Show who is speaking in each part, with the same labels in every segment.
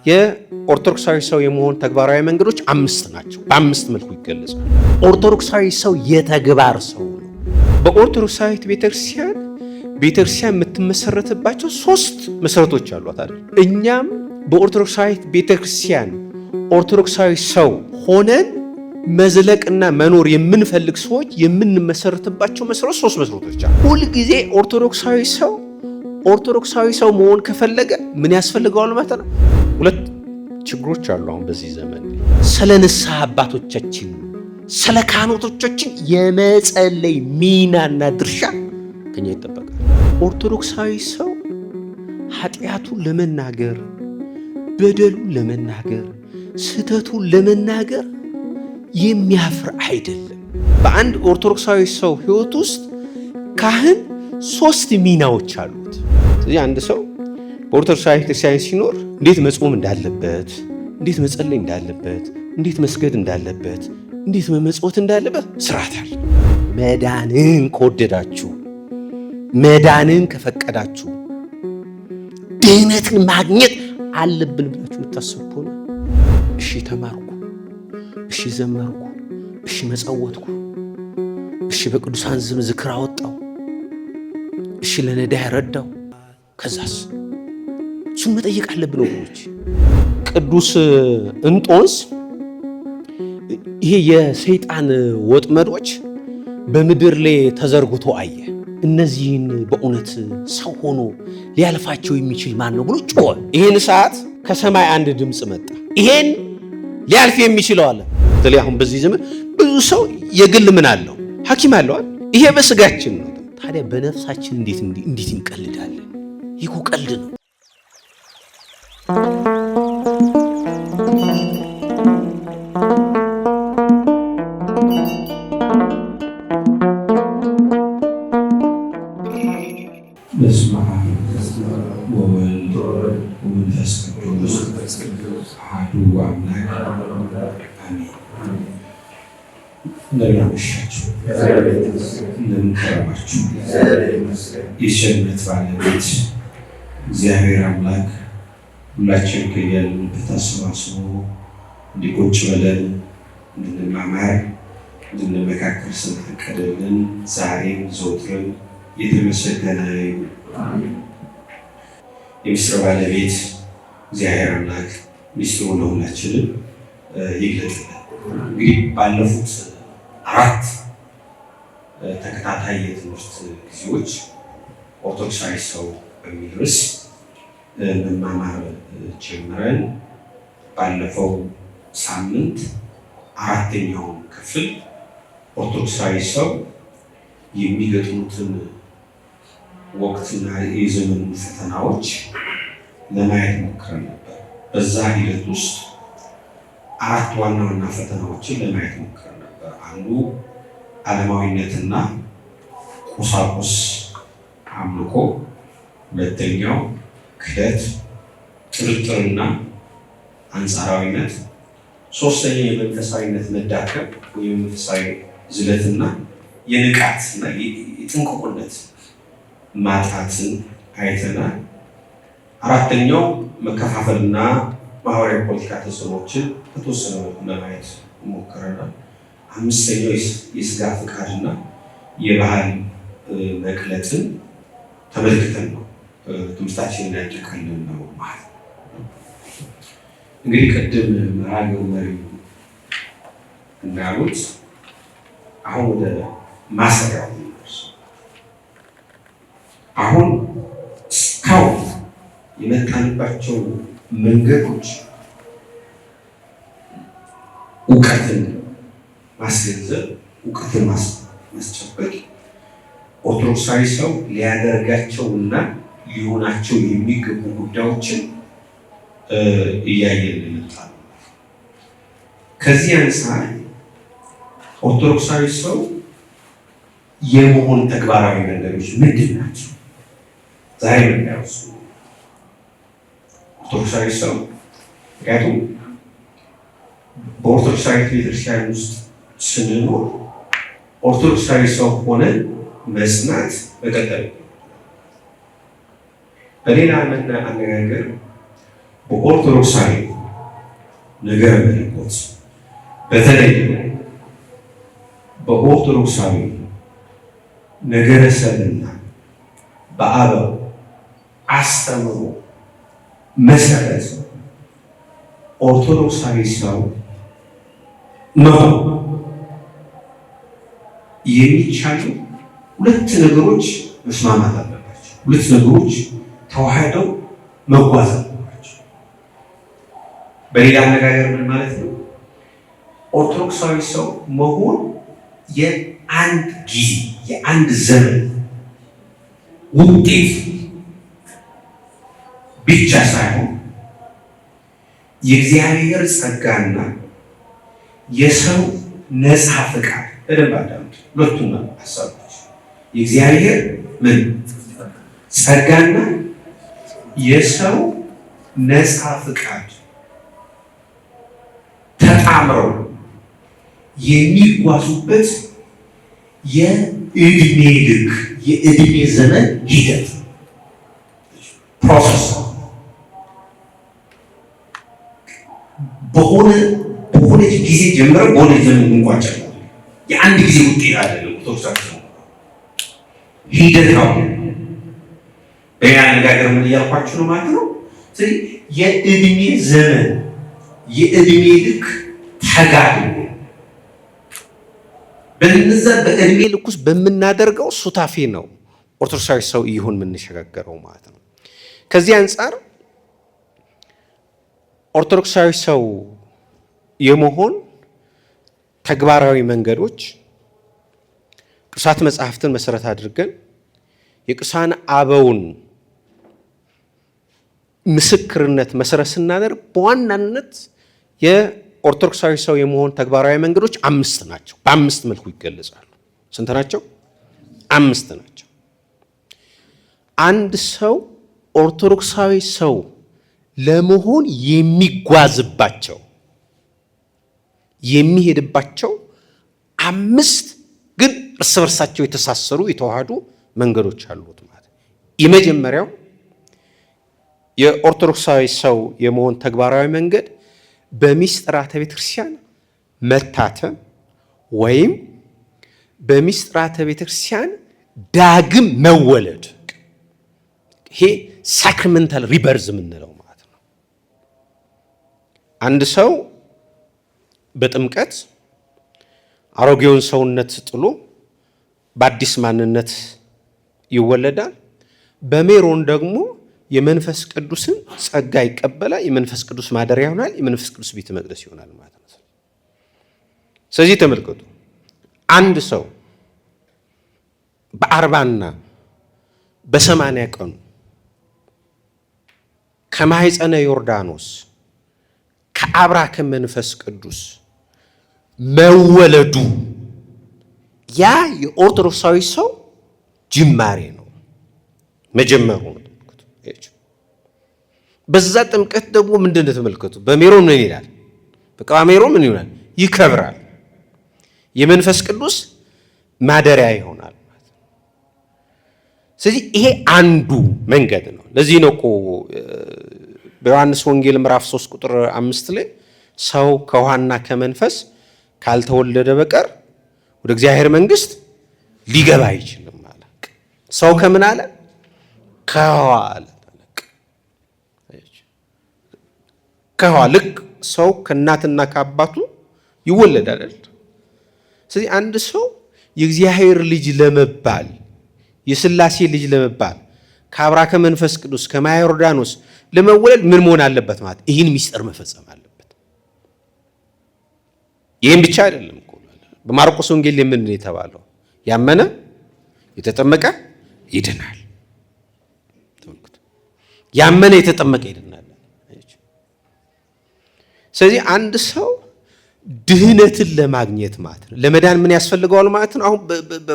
Speaker 1: የኦርቶዶክሳዊ ሰው የመሆን ተግባራዊ መንገዶች 5 ናቸው። በ5 መልኩ ይገለጻል። ኦርቶዶክሳዊ ሰው የተግባር ሰው ነው። በኦርቶዶክሳዊት ቤተክርስቲያን የምትመሰረትባቸው 3 መሰረቶች አሏት አይደል? እኛም በኦርቶዶክሳዊት ቤተክርስቲያን ኦርቶዶክሳዊ ሰው ሆነን መዝለቅና መኖር የምንፈልግ ሰዎች የምንመሰረትባቸው 3 መሰረቶች አሉ። ሁል ጊዜ ኦርቶዶክሳዊ ሰው መሆን ከፈለገ ምን ያስፈልገዋል ማለት ነው? 2 ችግሮች አሉ አሁን በዚህ ዘመን። ስለ ንስሐ አባቶቻችን፣ ስለ ካህናቶቻችን የመጸለይ ሚናና ድርሻ ከኛ ይጠበቃል። ኦርቶዶክሳዊ ሰው ኃጢአቱን ለመናገር፣ በደሉን ለመናገር፣ ስህተቱን ለመናገር የሚያፍር አይደለም። በአንድ ኦርቶዶክሳዊ ሰው ሕይወት ውስጥ ካህን 3 ሚናዎች አሉት። ስለዚህ አንድ ሰው በኦርቶዶክሳዊ ክርስቲያን ሲኖር እንዴት መጾም እንዳለበት፣ እንዴት መጸለይ እንዳለበት፣ እንዴት መስገድ እንዳለበት፣ እንዴት መመጽወት እንዳለበት ስርዓት አለ። መዳንን ከወደዳችሁ፣ መዳንን ከፈቀዳችሁ፣ ድህነትን ማግኘት አለብን ብላችሁ የምታስቡ ነው። እሺ ተማርኩ፣ እሺ ዘመርኩ፣ እሺ መጸወትኩ፣ እሺ በቅዱሳን ስም ዝክር አወጣው፣ እሺ ለነዳይ ረዳው፣ ከዛስ እሱን መጠየቅ አለብን ወገኖች። ቅዱስ እንጦንስ ይሄ የሰይጣን ወጥመዶች በምድር ላይ ተዘርግቶ አየ። እነዚህን በእውነት ሰው ሆኖ ሊያልፋቸው የሚችል ማን ነው ብሎ ጮኸ። ይሄን ሰዓት ከሰማይ አንድ ድምፅ መጣ። ይሄን ሊያልፍ የሚችለው አለ። በተለይ አሁን በዚህ ዘመን ብዙ ሰው የግል ምን አለው? ሐኪም አለዋል። ይሄ በስጋችን ነው። ታዲያ በነፍሳችን እንዴት እንቀልዳለን? ይህ ቀልድ ነው።
Speaker 2: በስመ አብ ወወልድ ወመንፈስ ቅዱስ አሐዱ አምላክ አሜን። እንደምን አመሻችሁ፣ እንደምን ከረማችሁ። የቸርነት ባለቤት እግዚአብሔር አምላክ ሁላችን ከያለንበት አሰባስቦ እንዲቆጭ ብለን እንድንማማር እንድንመካከር ስለፈቀደልን ዛሬም ዘወትርም የተመሰገነ ይሁን። የምስጢር ባለቤት እግዚአብሔር አምላክ ምስጢሩን ለሁላችንም ይግለጥልን። እንግዲህ ባለፉት 4 ተከታታይ የትምህርት ጊዜዎች ኦርቶዶክሳዊ ሰው በሚል ርዕስ መማማር ጀምረን ባለፈው ሳምንት 4ኛውን ክፍል ኦርቶዶክሳዊ ሰው የሚገጥሙትን ወቅትና የዘመኑ ፈተናዎች ለማየት ሞክረን ነበር። በዛ ሂደት ውስጥ 4 ዋና ዋና ፈተናዎችን ለማየት ሞክረን ነበር። አንዱ ዓለማዊነትና ቁሳቁስ አምልኮ፣ ሁለተኛው ክህደት፣ ጥርጥርና አንጻራዊነት፣ ሶስተኛው የመንፈሳዊነት መዳከም ወይም የመንፈሳዊ ዝለትና የንቃትና የጥንቁቅነት ማጣትን አይተናል። 4ኛው መከፋፈልና ማህበራዊ ፖለቲካ ተጽዕኖችን በተወሰነ መልኩ ለማየት ሞክረናል። 5ኛው የስጋ ፍቃድና የባህል መቅለጥን ተመልክተን ነው ትምህርታችንን ያጠቃልለን ነው ማለት ነው። እንግዲህ ቅድም መራገው መሪው እንዳሉት አሁን ወደ ማሰሪያው ነው። አሁን እስካሁን የመጣንባቸው መንገዶች እውቀትን ማስገንዘብ፣ እውቀትን ማስጨበቅ ኦርቶዶክሳዊ ሰው ሊያደርጋቸውና ሊሆናቸው የሚገቡ ጉዳዮችን እያየን እንመጣለን። ከዚህ አንፃር ኦርቶዶክሳዊ ሰው የመሆን ተግባራዊ መንገዶች ምንድን ናቸው? ዛሬ የምናየው ኦርቶዶክሳዊ ሰው ምክንያቱም በኦርቶዶክሳዊ ቤተክርስቲያን ውስጥ ስንኖር ኦርቶዶክሳዊ ሰው ሆነን መጽናት መቀጠል። በሌላ አነጋገር በኦርቶዶክሳዊ ነገረ መለኮት በተለይ በኦርቶዶክሳዊ ነገረ ሰብዕና በአበው አስተምሮ መሰረት ኦርቶዶክሳዊ ሰው መሆን የሚቻሉ ሁለት ነገሮች መስማማት አለባቸው። ሁለት ነገሮች ተዋህደው መጓዝ አለባቸው። በሌላ አነጋገር ምን ማለት ነው? ኦርቶዶክሳዊ ሰው መሆን የአንድ ጊዜ የአንድ ዘመን ውጤት ብቻ ሳይሆን የእግዚአብሔር ጸጋና የሰው ነፃ ፈቃድ። በደንብ አዳምጡ። ሁለቱም ሀሳቦች የእግዚአብሔር ምን ጸጋና የሰው ነፃ ፈቃድ ተጣምረው የሚጓዙበት የእድሜ ልክ የእድሜ ዘመን ሂደት ፕሮሰስ በሆነች ጊዜ ጀምረ በሆነች ዘመን እንቋጫለን። የአንድ ጊዜ ውጤት አይደለም። ኦርቶዶክሳዊ ሂደት ነው። በሌላ አነጋገር ምን እያልኳችሁ ነው ማለት ነው? ስለዚህ የእድሜ ዘመን የእድሜ ልክ ተጋድሎ በእነዛ በእድሜ ልክ ውስጥ በምናደርገው ሱታፌ ነው ኦርቶዶክሳዊ ሰው ይሁን የምንሸጋገረው ማለት ነው። ከዚህ አንጻር ኦርቶዶክሳዊ ሰው የመሆን ተግባራዊ መንገዶች ቅዱሳት መጽሐፍትን መሰረት አድርገን የቅዱሳን አበውን ምስክርነት መሰረት ስናደርግ በዋናነት የኦርቶዶክሳዊ ሰው የመሆን ተግባራዊ መንገዶች 5 ናቸው። በ5 መልኩ ይገለጻሉ። ስንት ናቸው? 5 ናቸው። አንድ ሰው ኦርቶዶክሳዊ ሰው ለመሆን የሚጓዝባቸው የሚሄድባቸው 5 ግን እርስ በርሳቸው የተሳሰሩ የተዋሃዱ መንገዶች አሉት ማለት ነው። የመጀመሪያው የኦርቶዶክሳዊ ሰው የመሆን ተግባራዊ መንገድ በሚስጥራተ ቤተክርስቲያን መታተም ወይም በሚስጥራተ ቤተክርስቲያን ዳግም መወለድ። ይሄ ሳክራሜንታል ሪበርዝ የምንለው ማለት ነው። አንድ ሰው በጥምቀት አሮጌውን ሰውነት ጥሎ በአዲስ ማንነት ይወለዳል። በሜሮን ደግሞ የመንፈስ ቅዱስን ጸጋ ይቀበላል። የመንፈስ ቅዱስ ማደሪያ ይሆናል። የመንፈስ ቅዱስ ቤተ መቅደስ ይሆናል ማለት ነው። ስለዚህ ተመልከቱ፣ አንድ ሰው በ40ና በ80 ቀኑ ከማኅፀነ ዮርዳኖስ ከአብራከ መንፈስ ቅዱስ መወለዱ ያ የኦርቶዶክሳዊ ሰው ጅማሬ ነው፣ መጀመሩ ነው። በዛ ጥምቀት ደግሞ ምንድን ነው ተመልከቱ። በሜሮን ምን ይላል? በቅባ ሜሮን ምን ይሆናል? ይከብራል። የመንፈስ ቅዱስ ማደሪያ ይሆናል። ስለዚህ ይሄ አንዱ መንገድ ነው። ለዚህ ነው እኮ በዮሐንስ ወንጌል ምዕራፍ 3 ቁጥር 5 ላይ ሰው ከውሃና ከመንፈስ ካልተወለደ በቀር ወደ እግዚአብሔር መንግስት ሊገባ አይችልም ማለት። ሰው ከምን አለ? ከውሃ አለ። ከውሃ ልክ ሰው ከእናትና ከአባቱ ይወለዳል አይደል? ስለዚህ አንድ ሰው የእግዚአብሔር ልጅ ለመባል የሥላሴ ልጅ ለመባል ከአብራከ መንፈስ ቅዱስ ከማየ ዮርዳኖስ ለመወለድ ምን መሆን አለበት ማለት? ይህን ሚስጥር መፈጸም አለበት። ይህም ብቻ አይደለም እኮ በማርቆስ ወንጌል ምን የተባለው? ያመነ የተጠመቀ ይድናል። ያመነ የተጠመቀ ይድናል። ስለዚህ አንድ ሰው ድህነትን ለማግኘት ማለት ነው ለመዳን ምን ያስፈልገዋል ማለት ነው? አሁን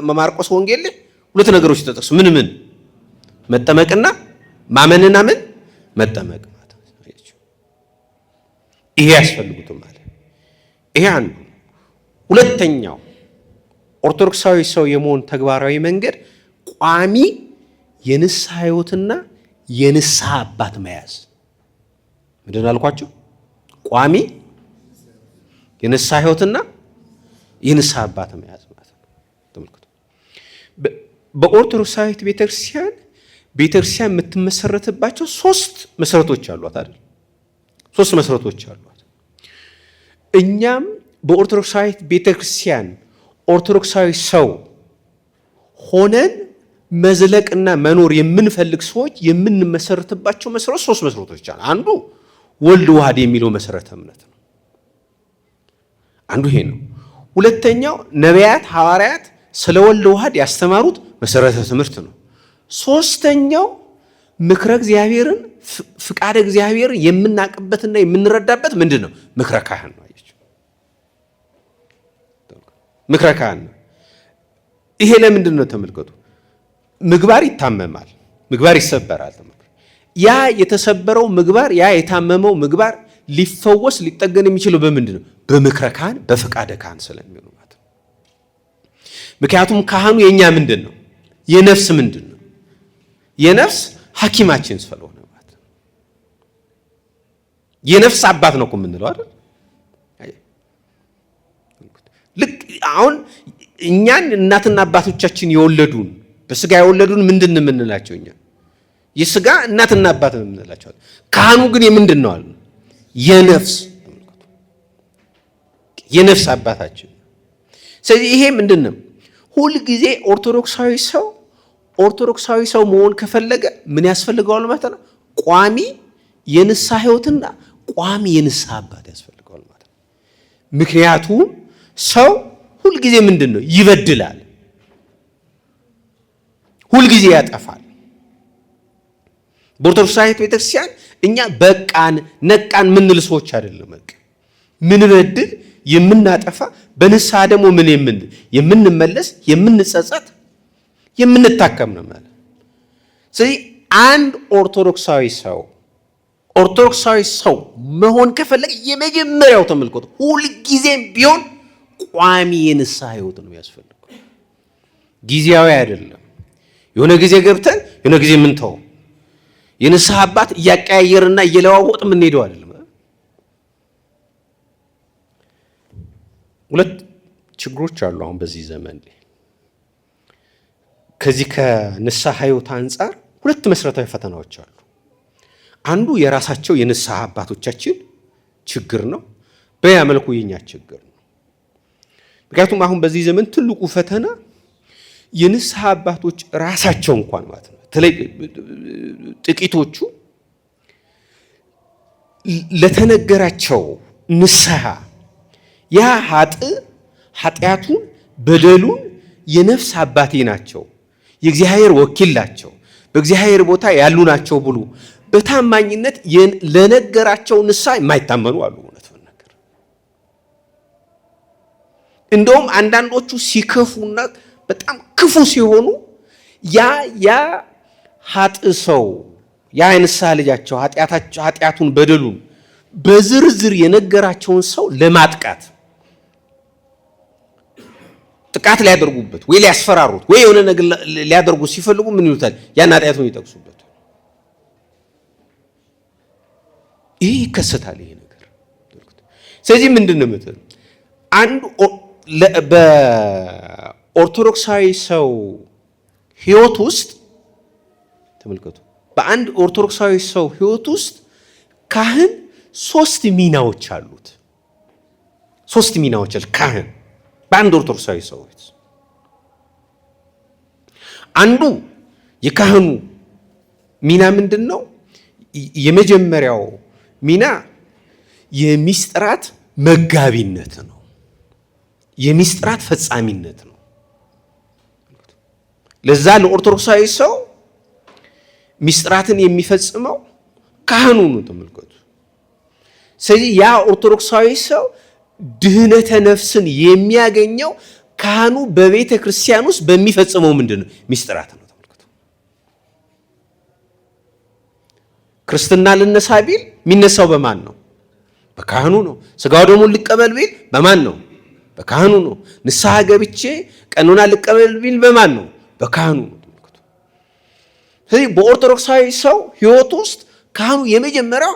Speaker 2: በማርቆስ ወንጌል ላይ 2 ነገሮች ተጠቅሱ። ምን መጠመቅና ማመንና ምን መጠመቅ ማለት ነው። ይሄ ያስፈልጉትም ማለት ይሄ አንዱ። ሁለተኛው ኦርቶዶክሳዊ ሰው የመሆን ተግባራዊ መንገድ ቋሚ የንስሐ ሕይወትና የንስሐ አባት መያዝ። ምንድን አልኳቸው? ቋሚ የንስሐ ሕይወትና የንስሐ አባት መያዝ ማለት ነው። ተመልከቱ። በኦርቶዶክሳዊት ቤተክርስቲያን የምትመሰረትባቸው 3 መሰረቶች አሏት አይደል? 3 መሰረቶች አሏት። እኛም በኦርቶዶክሳዊት ቤተክርስቲያን ኦርቶዶክሳዊ ሰው ሆነን መዝለቅና መኖር የምንፈልግ ሰዎች የምንመሰረትባቸው መሰረቶች 3 መሰረቶች አሉ። አንዱ ወልድ ዋህድ የሚለው መሰረተ እምነት ነው። አንዱ ይሄ ነው። ሁለተኛው ነቢያት ሐዋርያት ስለ ወልድ ዋህድ ያስተማሩት መሰረተ ትምህርት ነው። ሶስተኛው ምክረ እግዚአብሔርን ፍቃደ እግዚአብሔርን የምናቅበትና የምንረዳበት ምንድን ነው? ምክረ ካህን ነው። አያችሁ፣ ምክረ ካህን ነው። ይሄ ለምንድን ነው? ተመልከቱ። ምግባር ይታመማል፣ ምግባር ይሰበራል። ያ የተሰበረው ምግባር፣ ያ የታመመው ምግባር ሊፈወስ ሊጠገን የሚችለው በምንድን ነው? በምክረ ካህን በፍቃደ ካህን ስለሚሆን ማለት ነው። ምክንያቱም ካህኑ የኛ ምንድን ነው? የነፍስ ምንድን ነው? የነፍስ ሐኪማችን ስለሆነ ማለት ነው። የነፍስ አባት ነው እኮ የምንለው አይደል? ልክ አሁን እኛን እናትና አባቶቻችን የወለዱን በስጋ የወለዱን ምንድን ነው የምንላቸው? እኛ የስጋ እናትና አባት ነው የምንላቸው። ካህኑ ግን የምንድን ነው አለ? የነፍስ አባታችን። ስለዚህ ይሄ ምንድን ነው? ሁል ጊዜ ኦርቶዶክሳዊ ሰው መሆን ከፈለገ ምን ያስፈልገዋል ማለት ነው? ቋሚ የንስሐ ሕይወትና ቋሚ የንስሐ አባት ያስፈልገዋል ማለት ነው። ምክንያቱም ሰው ሁል ጊዜ ምንድን ነው? ይበድላል፣ ሁል ጊዜ ያጠፋል። በኦርቶዶክሳዊት ቤተክርስቲያን እኛ በቃን ነቃን ምንል ሰዎች አይደለም። ምን በድል የምናጠፋ በንስሐ ደግሞ ምን የምንመለስ የምንጸጸት የምንታከም ነው ማለት። ስለዚህ አንድ ኦርቶዶክሳዊ ሰው መሆን ከፈለገ የመጀመሪያው ተመልከቱ፣ ሁል ጊዜም ቢሆን ቋሚ የንስሐ ሕይወት ነው ያስፈልገው። ጊዜያዊ አይደለም። የሆነ ጊዜ ገብተን የሆነ ጊዜ ምንተው የንስሐ አባት እያቀያየርና እየለዋወጥ የምንሄደው አይደለም። 2 ችግሮች አሉ አሁን በዚህ ዘመን። ከዚህ ከንስሐ ሕይወት አንጻር 2 መሰረታዊ ፈተናዎች አሉ። አንዱ የራሳቸው የንስሐ አባቶቻችን ችግር ነው፣ በያ መልኩ የኛ ችግር ነው። ምክንያቱም አሁን በዚህ ዘመን ትልቁ ፈተና የንስሐ አባቶች ራሳቸው እንኳን ማለት ነው ጥቂቶቹ ለተነገራቸው ንስሐ ያ ኃጢአቱን በደሉን የነፍስ አባቴ ናቸው፣ የእግዚአብሔር ወኪል ናቸው፣ በእግዚአብሔር ቦታ ያሉ ናቸው ብሎ በታማኝነት ለነገራቸው ንስሐ የማይታመኑ አሉ። እውነት ነገር እንደውም አንዳንዶቹ ሲከፉና በጣም ክፉ ሲሆኑ ያ ሰው ያ የንስሐ ልጃቸው ኃጢአቱን በደሉን በዝርዝር የነገራቸውን ሰው ለማጥቃት ጥቃት ሊያደርጉበት ወይ ሊያስፈራሩት ወይ የሆነ ነገር ሊያደርጉ ሲፈልጉ ምን ይሉታል? ያን ኃጢአቱን ይጠቅሱበት። ይሄ ይከሰታል ይሄ ነገር። ስለዚህ ምንድን ነው የምትለው? አንድ በኦርቶዶክሳዊ ሰው ሕይወት ውስጥ ተመልከቱ፣ በአንድ ኦርቶዶክሳዊ ሰው ሕይወት ውስጥ ካህን 3 ሚናዎች አሉት። 3 ሚናዎች አሉ ካህን በአንድ ኦርቶዶክሳዊ ሰው ሕይወት። አንዱ የካህኑ ሚና ምንድን ነው? የመጀመሪያው ሚና የሚስጥራት መጋቢነት ነው፣ የሚስጥራት ፈጻሚነት ነው። ለዛ ለኦርቶዶክሳዊ ሰው ሚስጥራትን የሚፈጽመው ካህኑ ነው። ተመልከቱ። ስለዚህ ያ ኦርቶዶክሳዊ ሰው ድህነተ ነፍስን የሚያገኘው ካህኑ በቤተ ክርስቲያን ውስጥ በሚፈጽመው ምንድን ነው? ሚስጥራት ነው። ተመልከቱ። ክርስትና ልነሳ ቢል የሚነሳው በማን ነው? በካህኑ ነው። ስጋው ደሙን ልቀበል ቢል በማን ነው? በካህኑ ነው። ንስሐ ገብቼ ቀኖና ልቀበል ቢል በማን ነው? በካህኑ ነው። ስለዚህ በኦርቶዶክሳዊ ሰው ሕይወት ውስጥ ካህኑ የመጀመሪያው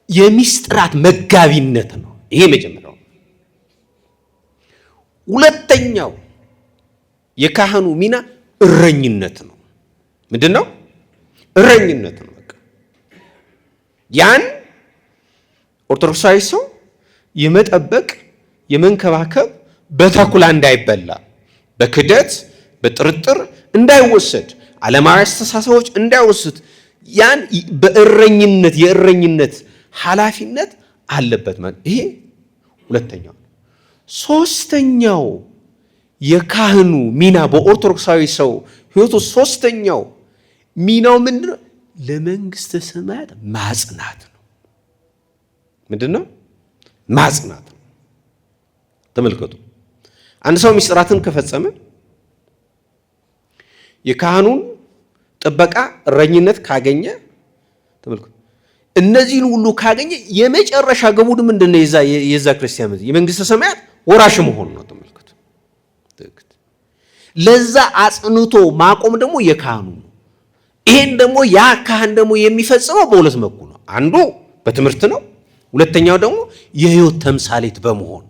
Speaker 2: የሚስጥራት መጋቢነት ነው። ይሄ መጀመሪያው። ሁለተኛው የካህኑ ሚና እረኝነት ነው። ምንድን ነው? እረኝነት ነው። በቃ ያን ኦርቶዶክሳዊ ሰው የመጠበቅ የመንከባከብ፣ በተኩላ እንዳይበላ፣ በክደት በጥርጥር እንዳይወሰድ፣ ዓለማዊ አስተሳሰቦች እንዳይወስድ ያን በእረኝነት የእረኝነት ኃላፊነት አለበት ማለት ይሄ ሁለተኛው። ሶስተኛው የካህኑ ሚና በኦርቶዶክሳዊ ሰው ሕይወቱ ሶስተኛው ሚናው ምንድነው? ለመንግስተ ሰማያት ማጽናት ነው። ምንድነው? ማጽናት ነው። ተመልከቱ፣ አንድ ሰው ምስጢራትን ከፈጸመ የካህኑን ጥበቃ እረኝነት ካገኘ፣ ተመልከቱ፣ እነዚህን ሁሉ ካገኘ የመጨረሻ ግቡ ምንድነው? የዛ ክርስቲያን የመንግስተ ሰማያት ወራሽ መሆን ነው። ተመልከቱ፣ ለዛ አጽንቶ ማቆም ደግሞ የካህኑ ነው። ይሄን ደግሞ ያ ካህን ደግሞ የሚፈጽመው በሁለት መልኩ ነው። አንዱ በትምህርት ነው። ሁለተኛው ደግሞ የህይወት ተምሳሌት በመሆን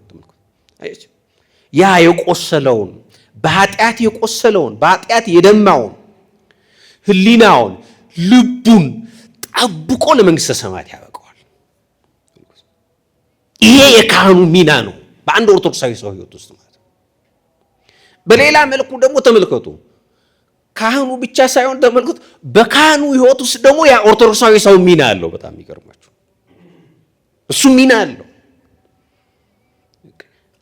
Speaker 2: ያ የቆሰለውን በኃጢአት የቆሰለውን በኃጢአት የደማውን ህሊናውን ልቡን ጠብቆ ለመንግስተ ሰማያት ያበቀዋል። ይሄ የካህኑ ሚና ነው በአንድ ኦርቶዶክሳዊ ሰው ህይወት ውስጥ ማለት ነው። በሌላ መልኩ ደግሞ ተመልከቱ፣ ካህኑ ብቻ ሳይሆን ተመልከቱ፣ በካህኑ ህይወት ውስጥ ደግሞ ያ ኦርቶዶክሳዊ ሰው ሚና አለው። በጣም ይገርማችሁ፣ እሱ ሚና አለው።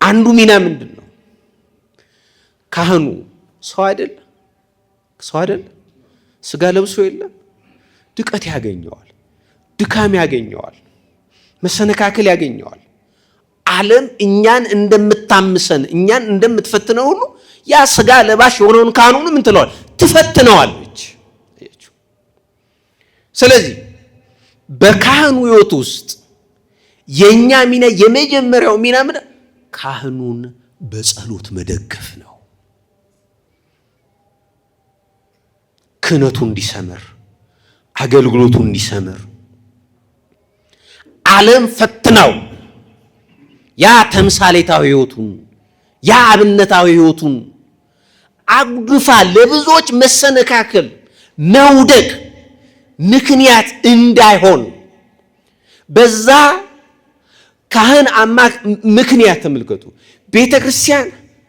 Speaker 2: አንዱ ሚና ምንድን ነው? ካህኑ ሰው አይደል? ስጋ ለብሶ የለም? ድቀት ያገኘዋል፣ ድካም ያገኘዋል፣ መሰነካከል ያገኘዋል። ዓለም እኛን እንደምታምሰን እኛን እንደምትፈትነው ሁሉ ያ ስጋ ለባሽ የሆነውን ካህኑን ምን ትለዋል? ትፈትነዋለች። ስለዚህ በካህኑ ህይወት ውስጥ የኛ ሚና የመጀመሪያው ሚና ምን? ካህኑን በጸሎት መደገፍ ነው። ክህነቱ እንዲሰምር፣ አገልግሎቱ እንዲሰምር፣ ዓለም ፈትናው ያ ተምሳሌታዊ ህይወቱን ያ አብነታዊ ህይወቱን አጉድፋ ለብዙዎች መሰነካከል መውደቅ ምክንያት እንዳይሆን በዛ ካህን ምክንያት ተመልከቱ፣ ቤተ ክርስቲያን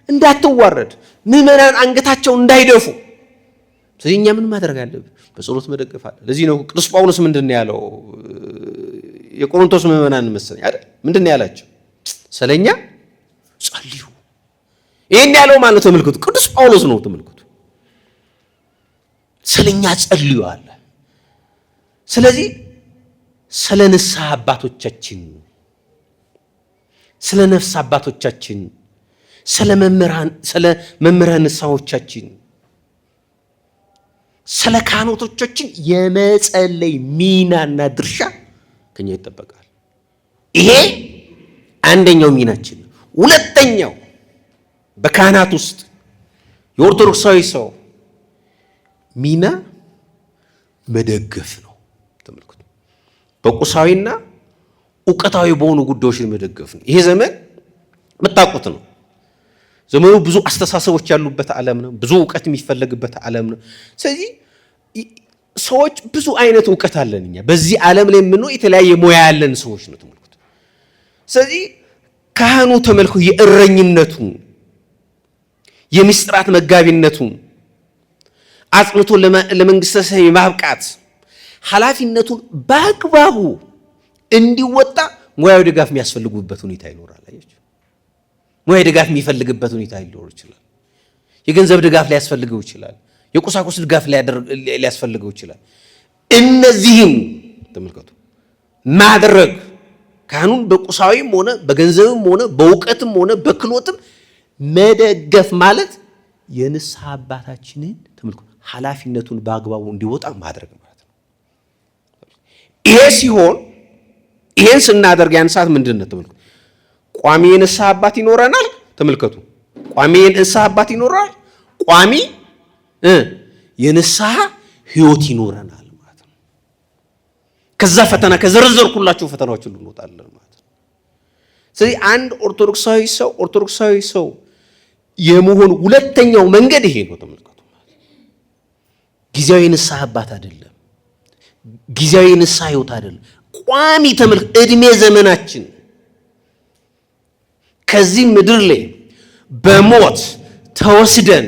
Speaker 2: እንዳትዋረድ፣ ምዕመናን አንገታቸው እንዳይደፉ። ስለዚህ እኛ ምን ማድረግ አለብን? በጸሎት መደገፍ አለ። ለዚህ ነው ቅዱስ ጳውሎስ ምንድን ያለው የቆሮንቶስ ምዕመናን መሰለኝ አይደል? ምንድን ያላቸው? ስለኛ ጸልዩ። ይሄን ያለው ማለት ተመልከቱ፣ ቅዱስ ጳውሎስ ነው። ተመልከቱ፣ ስለኛ ጸልዩ አለ። ስለዚህ ስለ ንስሐ አባቶቻችን፣ ስለ ነፍስ አባቶቻችን፣ ስለ መምህራን ንስሐዎቻችን፣ ስለ ካህናቶቻችን የመጸለይ ሚናና ድርሻ ከኛ ይጠበቃል። ይሄ አንደኛው ሚናችን ነው። ሁለተኛው በካህናት ውስጥ የኦርቶዶክሳዊ ሰው ሚና መደገፍ ነው። ተመልከቱ፣ በቁሳዊና ዕውቀታዊ በሆኑ ጉዳዮች መደገፍ ነው። ይሄ ዘመን የምታውቁት ነው። ዘመኑ ብዙ አስተሳሰቦች ያሉበት ዓለም ነው። ብዙ ዕውቀት የሚፈለግበት ዓለም ነው። ስለዚህ ሰዎች ብዙ አይነት ዕውቀት አለን። እኛ በዚህ ዓለም ላይ የምንኖር የተለያየ ሙያ ያለን ሰዎች ነው። ተመልከቱ። ስለዚህ ካህኑ ተመልከቱ የእረኝነቱን የምስጢራት መጋቢነቱን አጽንቶ ለመንግስተ ሰማይ የማብቃት ኃላፊነቱን በአግባቡ እንዲወጣ ሙያዊ ድጋፍ የሚያስፈልጉበት ሁኔታ ይኖራል። አያችሁ፣ ሙያዊ ድጋፍ የሚፈልግበት ሁኔታ ሊኖር ይችላል። የገንዘብ ድጋፍ ሊያስፈልገው ይችላል። የቁሳቁስ ድጋፍ ሊያስፈልገው ይችላል። እነዚህም ተመልከቱ ማድረግ ካህኑን በቁሳዊም ሆነ በገንዘብም ሆነ በእውቀትም ሆነ በክሎትም መደገፍ ማለት የንስሐ አባታችንን ተመልከቱ ኃላፊነቱን በአግባቡ እንዲወጣ ማድረግ ማለት ነው። ይሄ ሲሆን ይሄን ስናደርግ ያን ሰዓት ምንድን ነው? ተመልከቱ ቋሚ የንስሐ አባት ይኖረናል። ተመልከቱ ቋሚ የንስሐ አባት ይኖረናል። ቋሚ የንስሐ ህይወት ይኖረናል ማለት ነው። ከዛ ፈተና ከዘረዘርኩላችሁ ፈተናዎች ሁሉ እንወጣለን ማለት ነው። ስለዚህ አንድ ኦርቶዶክሳዊ ሰው የመሆን ሁለተኛው መንገድ ይሄ ነው። ተመልከቱ። ጊዜያዊ ንስሐ አባት አይደለም፣ ጊዜያዊ ንስሐ ህይወት አይደለም። ቋሚ እድሜ ዘመናችን ከዚህ ምድር ላይ በሞት ተወስደን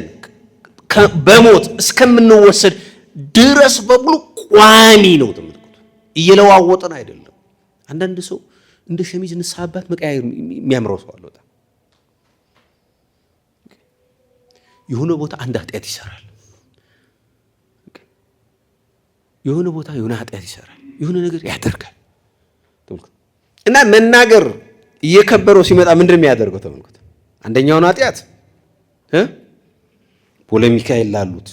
Speaker 2: በሞት እስከምንወሰድ ድረስ በሙሉ ቋሚ ነው። ተመልከቱ። እየለዋወጠን አይደለም። አንዳንድ ሰው እንደ ሸሚዝ ንስሐ አባት መቀያየር የሚያምረው ሰው አለ። በጣም የሆነ ቦታ አንድ ኃጢአት ይሰራል፣ የሆነ ቦታ የሆነ ኃጢአት ይሰራል፣ የሆነ ነገር ያደርጋል እና መናገር እየከበረው ሲመጣ ምንድን የሚያደርገው ተመልከቱ። አንደኛውን ኃጢአት ፖለሚካኤል ላሉት፣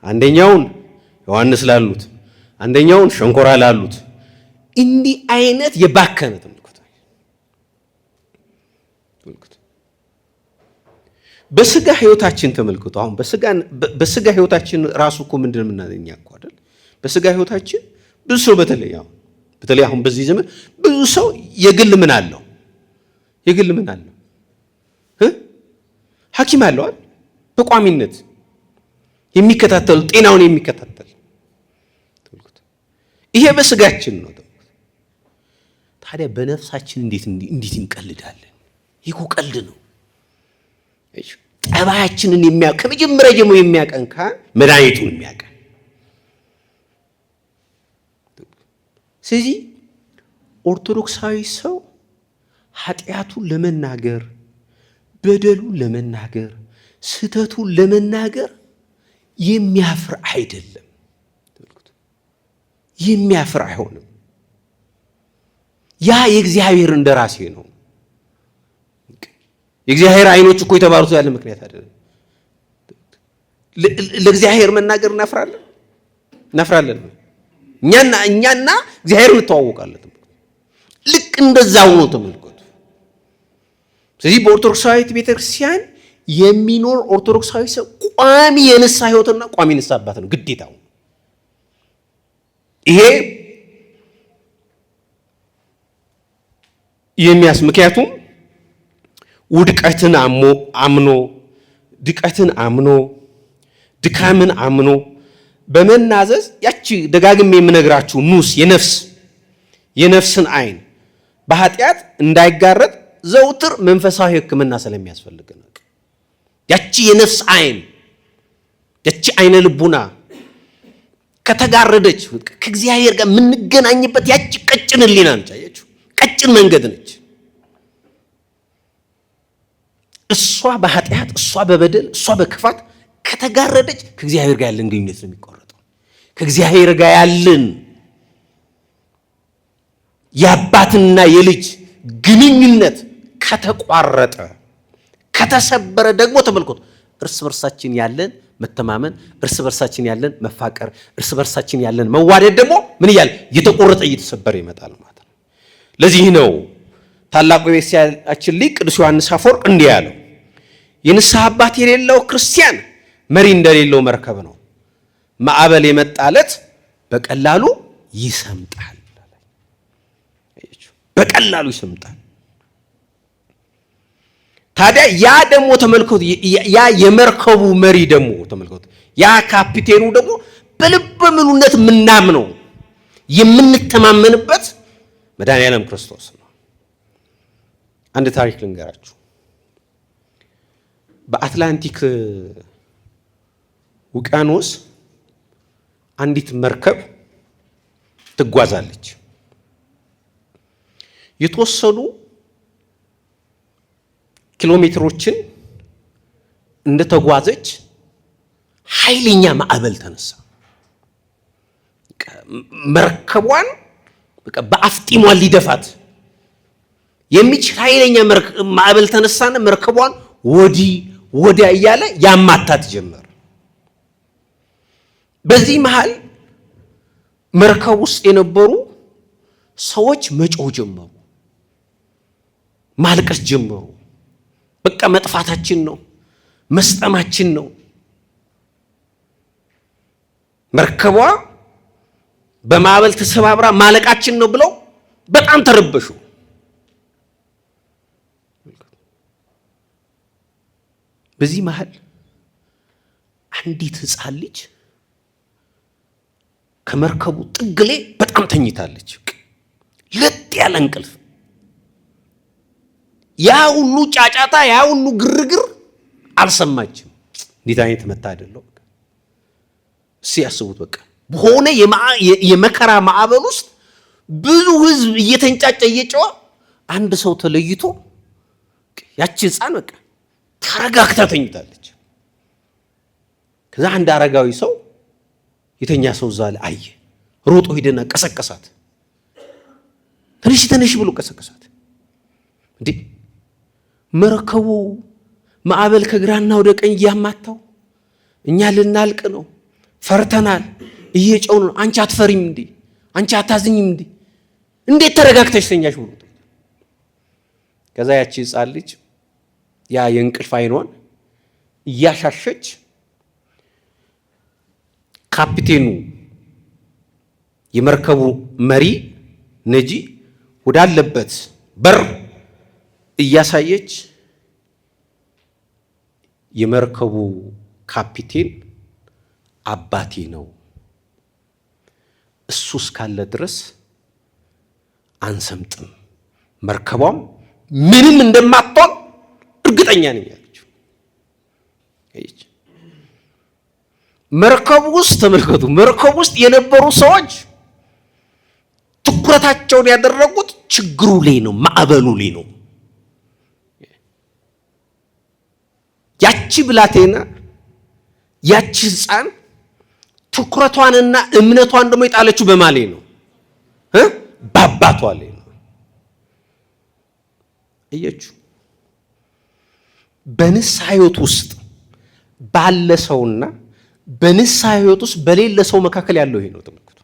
Speaker 2: አንደኛውን ዮሐንስ ላሉት፣ አንደኛውን ሸንኮራ ላሉት እንዲህ አይነት የባከነ ተመልከቱ። በስጋ ህይወታችን ተመልከቱ። አሁን በስጋ ህይወታችን ራሱ እኮ ምንድን የምናገኛ እኮ አይደል? በስጋ ህይወታችን ብዙ ሰው በተለይ አሁን በዚህ ዘመን ብዙ ሰው የግል ምን አለው? ሐኪም አለዋል በቋሚነት የሚከታተል ጤናውን የሚከታተል። ይሄ በስጋችን ነው። ታዲያ በነፍሳችን እንዴት እንቀልዳለን? ይሄ ቀልድ ነው። ጠባያችንን የሚያውቅ ከመጀመሪያ ጀምሮ የሚያውቀን መድኃኒቱን የሚያውቀን። ስለዚህ ኦርቶዶክሳዊ ሰው ኃጢአቱን ለመናገር፣ በደሉን ለመናገር፣ ስህተቱን ለመናገር የሚያፍር አይደለም። የሚያፍር አይሆንም። ያ የእግዚአብሔር እንደራሴ ነው። የእግዚአብሔር አይኖች እኮ የተባሉት ያለ ምክንያት አይደለም። ለእግዚአብሔር መናገር እናፍራለን። እኛና እግዚአብሔር እንተዋወቃለን። ልክ እንደዛው ነው። ተመልከቱ። ስለዚህ በኦርቶዶክሳዊት ቤተክርስቲያን የሚኖር ኦርቶዶክሳዊ ሰው ቋሚ የንስሐ ህይወትና ቋሚ ንስሐ አባት ነው ግዴታው። ይሄ ምክንያቱም ውድቀትን አምኖ ድቀትን አምኖ ድካምን አምኖ በመናዘዝ ያቺ ደጋግሜ የምነግራችሁ ኑስ የነፍስን አይን በኃጢአት እንዳይጋረጥ ዘውትር መንፈሳዊ ሕክምና ስለሚያስፈልግ ነው። ያቺ የነፍስ አይን ያቺ አይነ ልቡና ከተጋረደች ከእግዚአብሔር ጋር የምንገናኝበት ያቺ ቀጭን ህሊና ነች። አያችሁ፣ ቀጭን መንገድ ነች። እሷ በኃጢአት እሷ በበደል እሷ በክፋት ከተጋረደች ከእግዚአብሔር ጋር ያለን ግንኙነት ነው የሚቆረጠው። ከእግዚአብሔር ጋር ያለን የአባትና የልጅ ግንኙነት ከተቋረጠ ከተሰበረ ደግሞ ተመልከቱ፣ እርስ በርሳችን ያለን መተማመን፣ እርስ በርሳችን ያለን መፋቀር፣ እርስ በርሳችን ያለን መዋደድ ደግሞ ምን እያለ እየተቆረጠ እየተሰበረ ይመጣል ማለት ነው። ለዚህ ነው ታላቁ የቤተክርስቲያናችን ሊቅ ቅዱስ ዮሐንስ አፈወርቅ እንዲህ ያለው፣ የንስሐ አባት የሌለው ክርስቲያን መሪ እንደሌለው መርከብ ነው። ማዕበል የመጣለት በቀላሉ ይሰምጣል። በቀላሉ ይሰምጣል። ታዲያ ያ ደግሞ ተመልከቱ፣ ያ የመርከቡ መሪ ደግሞ ተመልከቱ፣ ያ ካፒቴኑ ደግሞ በልበ ሙሉነት የምናምነው የምንተማመንበት መድኃኔዓለም ክርስቶስ ነው። አንድ ታሪክ ልንገራችሁ። በአትላንቲክ ውቅያኖስ አንዲት መርከብ ትጓዛለች። የተወሰኑ ኪሎ ሜትሮችን እንደተጓዘች ኃይለኛ ማዕበል ተነሳ። መርከቧን በአፍጢሟን ሊደፋት የሚችል ኃይለኛ ማዕበል ተነሳና መርከቧን ወዲያ እያለ ያማታት ጀመር። በዚህ መሃል መርከብ ውስጥ የነበሩ ሰዎች መጮህ ጀመሩ፣ ማልቀስ ጀመሩ። በቃ መጥፋታችን ነው፣ መስጠማችን ነው። መርከቧ
Speaker 1: በማዕበል ተሰባብራ ማለቃችን ነው ብለው በጣም ተረበሹ። በዚህ መሃል አንዲት ሕፃን ልጅ ከመርከቡ ጥግ ላይ በጣም ተኝታለች። ለጥ ያለ እንቅልፍ። ያ ሁሉ ጫጫታ፣ ያ ሁሉ ግርግር አልሰማችም። እንዴት አይነት መታደል ነው! እስኪ ያስቡት። በቃ በሆነ የመከራ ማዕበል ውስጥ ብዙ ሕዝብ እየተንጫጫ እየጨዋ አንድ ሰው ተለይቶ ያቺ ሕፃን በቃ ተረጋግታ ተኝታለች። ከዛ አንድ አረጋዊ ሰው የተኛ ሰው እዛ ላይ አየ። ሮጦ ሄደና ቀሰቀሳት። ተነሽ ብሎ ቀሰቀሳት። እንዴ መርከቡ ማዕበል ከግራና ወደ ቀኝ እያማታው፣ እኛ ልናልቅ ነው፣ ፈርተናል፣ እየጨው ነው። አንቺ አትፈሪም እንዴ? አንቺ አታዝኝም እንዴ? እንዴት ተረጋግተሽ ተኛሽ ብሎ። ከዛ ያቺ ሕፃን ልጅ ያ የእንቅልፍ አይኗን እያሻሸች ካፒቴኑ የመርከቡ መሪ ነጂ ወዳለበት በር እያሳየች የመርከቡ ካፒቴን አባቴ ነው፣ እሱ እስካለ ድረስ አንሰምጥም፣ መርከቧም ምንም እንደማትሆን እርግጠኛ ነኝ ያለችው። መርከቡ ውስጥ ተመልከቱ፣ መርከቡ ውስጥ የነበሩ ሰዎች ትኩረታቸውን ያደረጉት ችግሩ ላይ ነው፣ ማዕበሉ ላይ ነው። ያቺ ብላቴና ያቺ ሕፃን ትኩረቷንና እምነቷን ደግሞ የጣለችው በማሌ ነው፣ በአባቷ ላይ ነው። እየችሁ በንስሐ ሕይወት ውስጥ ባለ ሰውና በንስሐ ሕይወት ውስጥ በሌለ ሰው መካከል ያለው ይሄ ነው። ተመልከቱ።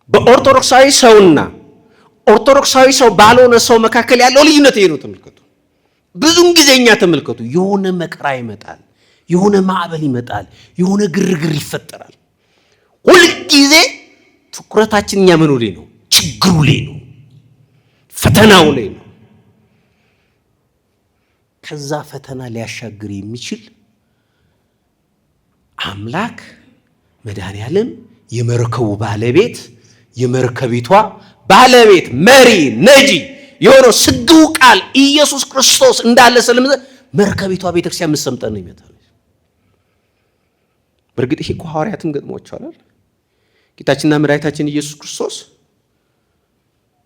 Speaker 1: በኦርቶዶክሳዊ ሰውና ኦርቶዶክሳዊ ሰው ባልሆነ ሰው መካከል ያለው ልዩነት ይሄ ነው። ተመልከቱ። ብዙን ጊዜኛ ተመልከቱ፣ የሆነ መከራ ይመጣል፣ የሆነ ማዕበል ይመጣል፣ የሆነ ግርግር ይፈጠራል። ሁልጊዜ ትኩረታችን እኛ ምኑ ላይ ነው? ችግሩ ላይ ነው፣ ፈተናው ላይ ነው። ከዛ ፈተና ሊያሻግር የሚችል አምላክ መድኃኔዓለም የመርከቡ ባለቤት፣ የመርከቢቷ ባለቤት መሪ ነጂ የሆነው ስግው ቃል ኢየሱስ ክርስቶስ እንዳለ ስለምን መርከቢቷ ቤተክርስቲያን የምትሰምጠን ነው ይመጣል። በእርግጥ ይሄ እኮ ሐዋርያትም ገጥሟቸዋል። ጌታችንና መድኃኒታችን ኢየሱስ ክርስቶስ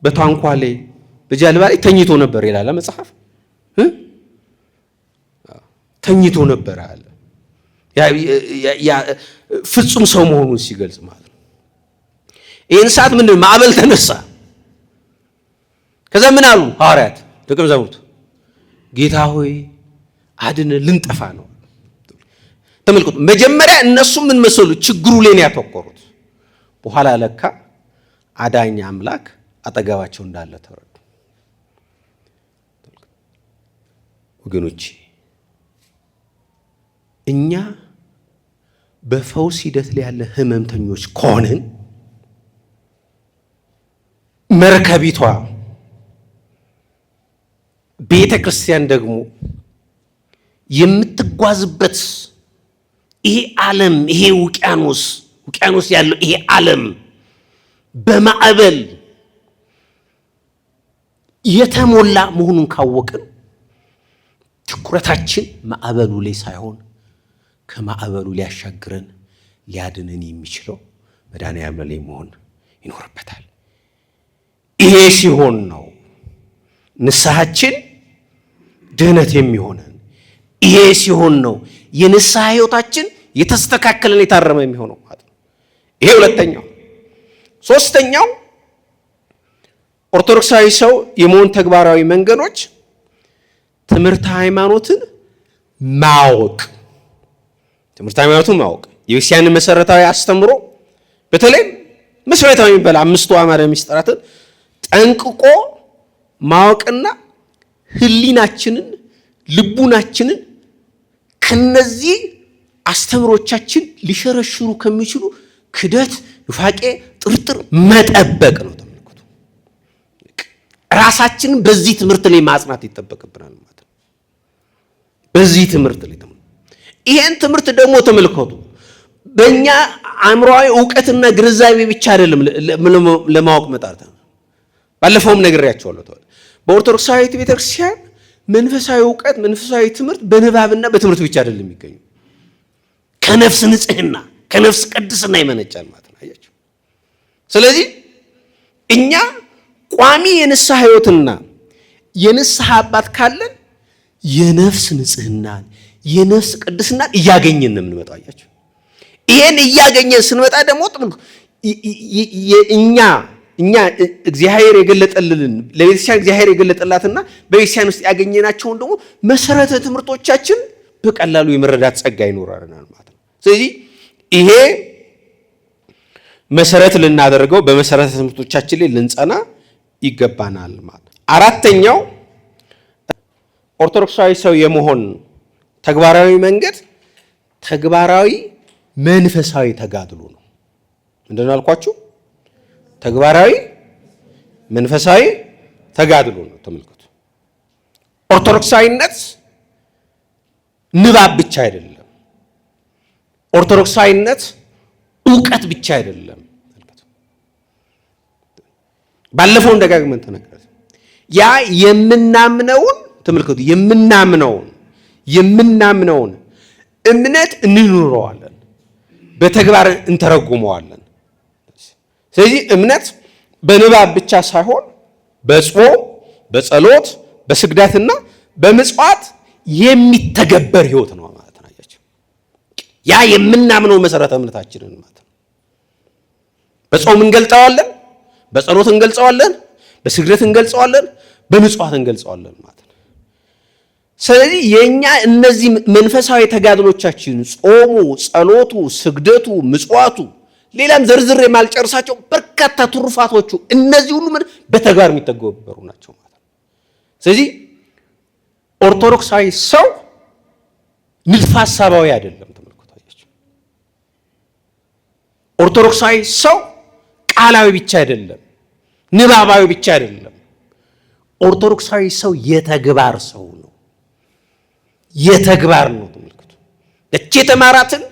Speaker 1: በታንኳ ላይ በጀልባ ላይ ተኝቶ ነበር ይላል መጽሐፍ። ተኝቶ ነበር አለ። ያ ፍጹም ሰው መሆኑን ሲገልጽ ማለት ነው። ይህን ሰዓት ምንድን ማዕበል ተነሳ። ከዛ ምን አሉ ሐዋርያት ደቀ መዛሙርቱ? ጌታ ሆይ አድን፣ ልንጠፋ ነው። ተመልከቱ። መጀመሪያ እነሱ ምን መሰሉ? ችግሩ ላይ ነው ያተኮሩት። በኋላ ለካ አዳኝ አምላክ አጠገባቸው እንዳለ ተረዱ። ወገኖቼ እኛ በፈውስ ሂደት ላይ ያለ ህመምተኞች ከሆንን መርከቢቷ ቤተ ክርስቲያን ደግሞ የምትጓዝበት ይሄ ዓለም ይሄ ውቅያኖስ ያለው ይሄ ዓለም በማዕበል የተሞላ መሆኑን ካወቅን ትኩረታችን ማዕበሉ ላይ ሳይሆን ከማዕበሉ ሊያሻግረን ሊያድነን የሚችለው መድኃኔዓለም ላይ መሆን ይኖርበታል። ይሄ ሲሆን ነው ንስሐችን ድህነት የሚሆነን። ይሄ ሲሆን ነው የንስሐ ሕይወታችን የተስተካከለን የታረመ የሚሆነው ማለት ነው። ይሄ ሁለተኛው። ሶስተኛው ኦርቶዶክሳዊ ሰው የመሆን ተግባራዊ መንገዶች ትምህርት ሃይማኖትን ማወቅ። ትምህርት ሃይማኖትን ማወቅ የክርስቲያንን መሰረታዊ አስተምሮ በተለይ መሰረታዊ የሚባል 5ቱ አዕማደ ምስጢራትን ጠንቅቆ ማወቅና ህሊናችንን ልቡናችንን ከነዚህ አስተምሮቻችን ሊሸረሽሩ ከሚችሉ ክደት፣ ኑፋቄ፣ ጥርጥር መጠበቅ ነው። ተመልከቱ። ራሳችንን በዚህ ትምህርት ላይ ማጽናት ይጠበቅብናል ማለት ነው። በዚህ ትምህርት ላይ ይሄን ትምህርት ደግሞ ተመልከቱ። በእኛ አእምሮአዊ ዕውቀትና ግንዛቤ ብቻ አይደለም ለማወቅ መጣርታ። ባለፈውም ነግሬያቸዋለሁ። በኦርቶዶክሳዊት ቤተክርስቲያን መንፈሳዊ ዕውቀት፣ መንፈሳዊ ትምህርት በንባብና በትምህርት ብቻ አይደለም የሚገኘው፣ ከነፍስ ንጽህና፣ ከነፍስ ቅድስና ይመነጫል ማለት ነው። አያችሁ። ስለዚህ እኛ ቋሚ የንስሐ ሕይወትና የንስሐ አባት ካለን የነፍስ ንጽህናን፣ የነፍስ ቅድስናን እያገኘን ነው የምንመጣው። አያችሁ። ይሄን እያገኘን ስንመጣ ደግሞ እኛ እግዚአብሔር የገለጠልን ለቤተክርስቲያን እግዚአብሔር የገለጠላትና በቤተክርስቲያን ውስጥ ያገኘናቸውን ደግሞ መሰረተ ትምህርቶቻችን በቀላሉ የመረዳት ጸጋ ይኖራልናል ማለት ነው። ስለዚህ ይሄ መሰረት ልናደርገው በመሰረተ ትምህርቶቻችን ላይ ልንጸና ይገባናል ማለት ነው። አራተኛው ኦርቶዶክሳዊ ሰው የመሆን ተግባራዊ መንገድ ተግባራዊ መንፈሳዊ ተጋድሎ ነው። ምንድነው አልኳችሁ? ተግባራዊ መንፈሳዊ ተጋድሎ ነው። ተመልከቱ። ኦርቶዶክሳዊነት ንባብ ብቻ አይደለም። ኦርቶዶክሳዊነት ዕውቀት ብቻ አይደለም። ባለፈው ደጋግመን ተነግረን ያ የምናምነውን ተመልከቱ። የምናምነውን እምነት እንኖረዋለን፣ በተግባር እንተረጉመዋለን። ስለዚህ እምነት በንባብ ብቻ ሳይሆን በጾም፣ በጸሎት፣ በስግደትና በምጽዋት የሚተገበር ሕይወት ነው ማለት ነው። አያችሁ። ያ የምናምነው መሰረተ እምነታችንን ማለት ነው። በጾም እንገልጸዋለን፣ በጸሎት እንገልጸዋለን፣ በስግደት እንገልጸዋለን፣ በምጽዋት እንገልጸዋለን ማለት ነው። ስለዚህ የኛ እነዚህ መንፈሳዊ ተጋድሎቻችን ጾሙ፣ ጸሎቱ፣ ስግደቱ፣ ምጽዋቱ ሌላም ዝርዝር የማልጨርሳቸው በርካታ ትሩፋቶቹ እነዚህ ሁሉ በተግባር የሚተገበሩ ናቸው ማለት ነው። ስለዚህ ኦርቶዶክሳዊ ሰው ንድፈ ሐሳባዊ አይደለም። ተመልከቱ። ኦርቶዶክሳዊ ሰው ቃላዊ ብቻ አይደለም፣ ንባባዊ ብቻ አይደለም። ኦርቶዶክሳዊ ሰው የተግባር ሰው ነው። የተግባር ነው። ተመልከቱ። ያቺ የተማራትን፣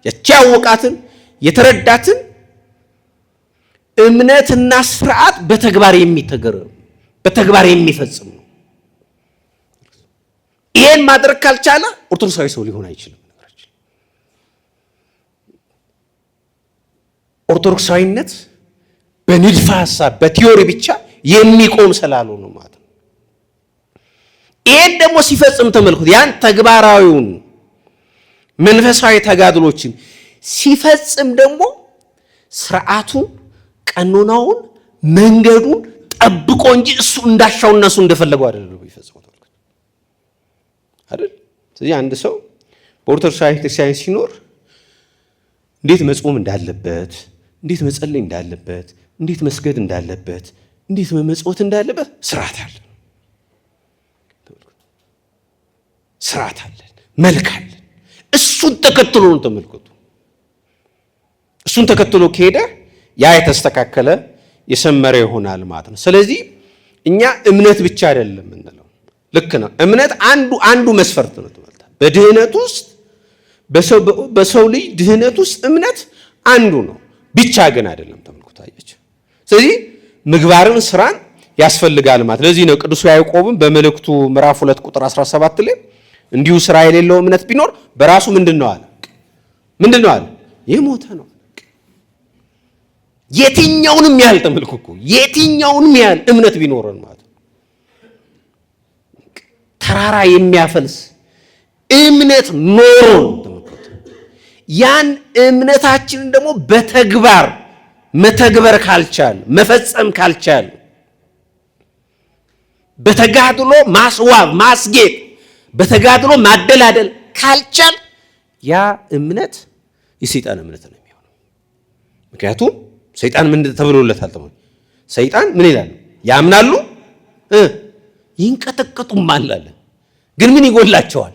Speaker 1: ያቺ ያወቃትን፣ የተረዳትን እምነትና ስርዓት በተግባር የሚፈጽም ነው። ይሄን ማድረግ ካልቻለ ኦርቶዶክሳዊ ሰው ሊሆን አይችልም። ኦርቶዶክሳዊነት በንድፈ ሐሳብ በቲዮሪ ብቻ የሚቆም ስላልሆነ ማለት ነው። ይሄን ደግሞ ሲፈጽም ተመልከቱ። ያን ተግባራዊውን መንፈሳዊ ተጋድሎችን ሲፈጽም ደግሞ ስርዓቱን፣ ቀኖናውን፣ መንገዱን ጠብቆ እንጂ እሱ እንዳሻው እነሱ እንደፈለገው አይደለም ይፈጽመው አይደል? ስለዚህ አንድ ሰው በኦርቶዶክሳዊ ክርስቲያን ሲኖር እንዴት መጾም እንዳለበት፣ እንዴት መጸለይ እንዳለበት፣ እንዴት መስገድ እንዳለበት፣ እንዴት መመጽወት እንዳለበት ስርዓት አለ። ስርዓት አለን፣ መልክ አለን። እሱን ተከትሎ ነው ተመልከቱ። እሱን ተከትሎ ከሄደ ያ የተስተካከለ የሰመረ ይሆናል ማለት ነው። ስለዚህ እኛ እምነት ብቻ አይደለም እንለው። ልክ ነው። እምነት አንዱ መስፈርት ነው ተመልከቱ። በድህነት ውስጥ በሰው ልጅ ድህነት ውስጥ እምነት አንዱ ነው፣ ብቻ ግን አይደለም ተመልከቱ። አያችሁ። ስለዚህ ምግባርን፣ ስራን ያስፈልጋል ማለት። ለዚህ ነው ቅዱስ ያዕቆብም በመልእክቱ ምዕራፍ 2 ቁጥር 17 ላይ እንዲሁ ስራ የሌለው እምነት ቢኖር በራሱ ምንድነው አለ? ምንድነው አለ? የሞተ ነው። የትኛውንም ያህል ተመልከቱ፣ የትኛውንም ያህል እምነት ቢኖረን ማለት ተራራ የሚያፈልስ እምነት ኖሮን ተመልከቱ፣ ያን እምነታችንን ደግሞ በተግባር መተግበር ካልቻል፣ መፈጸም ካልቻል፣ በተጋድሎ ማስዋብ ማስጌጥ፣ በተጋድሎ ማደላደል ካልቻል ያ እምነት የሰይጣን እምነት ነው የሚሆነው። ምክንያቱም ሰይጣን ምን ተብሎለታል? ሰይጣን ምን ይላል? ያምናሉ ይንቀጠቀጡማል አለ። ግን ምን ይጎላቸዋል?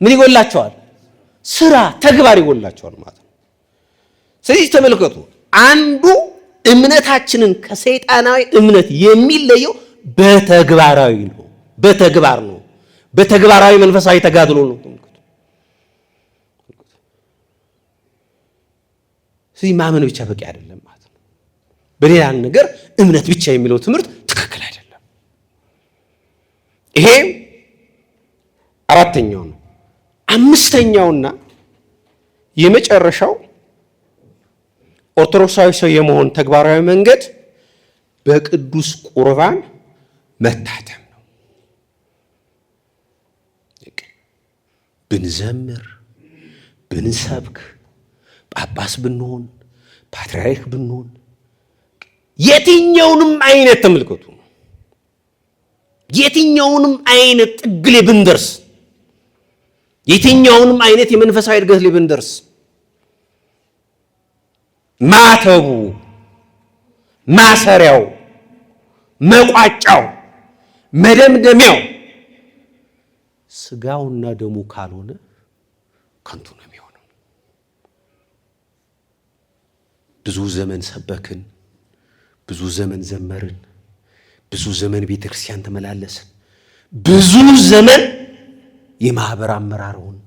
Speaker 1: ምን ይጎላቸዋል? ስራ፣ ተግባር ይጎላቸዋል ማለት ነው።
Speaker 2: ስለዚህ ተመልከቱ፣ አንዱ እምነታችንን ከሰይጣናዊ እምነት የሚለየው በተግባራዊ ነው። በተግባር ነው። በተግባራዊ መንፈሳዊ ተጋድሎ ነው። ስለዚህ ማመን ብቻ በቂ አይደለም ማለት ነው። በሌላ ነገር እምነት ብቻ የሚለው ትምህርት ትክክል አይደለም። ይሄ አራተኛው ነው። አምስተኛውና የመጨረሻው ኦርቶዶክሳዊ ሰው የመሆን ተግባራዊ መንገድ በቅዱስ ቁርባን መታተም ነው። ብንዘምር፣ ብንሰብክ፣ ጳጳስ ብንሆን፣ ፓትርያርክ ብንሆን፣ የትኛውንም አይነት ተመልከቱ፣ የትኛውንም አይነት ጥግ ላይ ብንደርስ፣ የትኛውንም አይነት የመንፈሳዊ እድገት ላይ ብንደርስ ማተቡ፣ ማሰሪያው፣ መቋጫው፣ መደምደሚያው ስጋውና ደሙ ካልሆነ ከንቱ ነው የሚሆነው። ብዙ ዘመን ሰበክን፣ ብዙ ዘመን ዘመርን፣ ብዙ ዘመን ቤተክርስቲያን ተመላለስን፣ ብዙ ዘመን የማህበር አመራር ሆን፣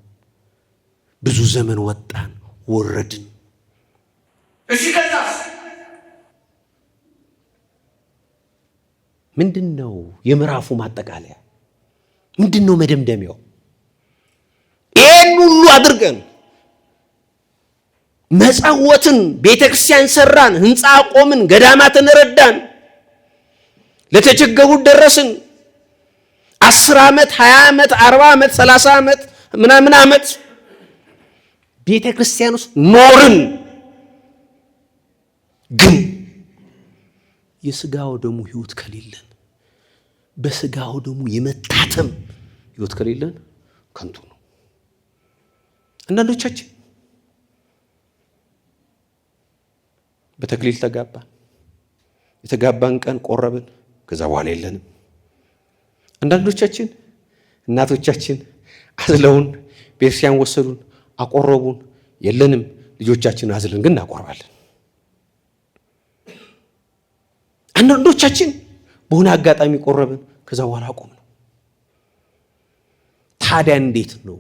Speaker 2: ብዙ ዘመን ወጣን ወረድን። እሺ ከዛስ ምንድነው የምዕራፉ ማጠቃለያ? ምንድነው መደምደሚያው? ይሄን ሁሉ አድርገን መጸወትን፣ ቤተክርስቲያን ሰራን፣ ህንፃ ቆምን፣ ገዳማትን ረዳን፣ ለተቸገሩት ደረስን፣ 10 ዓመት 20 ዓመት 40 ዓመት 30 ዓመት ምናምን ዓመት ቤተክርስቲያን ውስጥ ኖርን። ግን የስጋው ደሙ ህይወት ከሌለን፣ በስጋው ደሙ የመታተም ህይወት ከሌለን ከንቱ ነው። አንዳንዶቻችን በተክሊል ተጋባን፣ የተጋባን ቀን ቆረብን፣ ከዛ በኋላ የለንም። አንዳንዶቻችን እናቶቻችን አዝለውን ቤተክርስቲያን ወሰዱን፣ አቆረቡን፣ የለንም። ልጆቻችን አዝለን ግን እናቆርባለን። አንዳንዶቻችን በሆነ አጋጣሚ ቆረብን፣ ከዛ በኋላ አቆም ነው። ታዲያ እንዴት ነው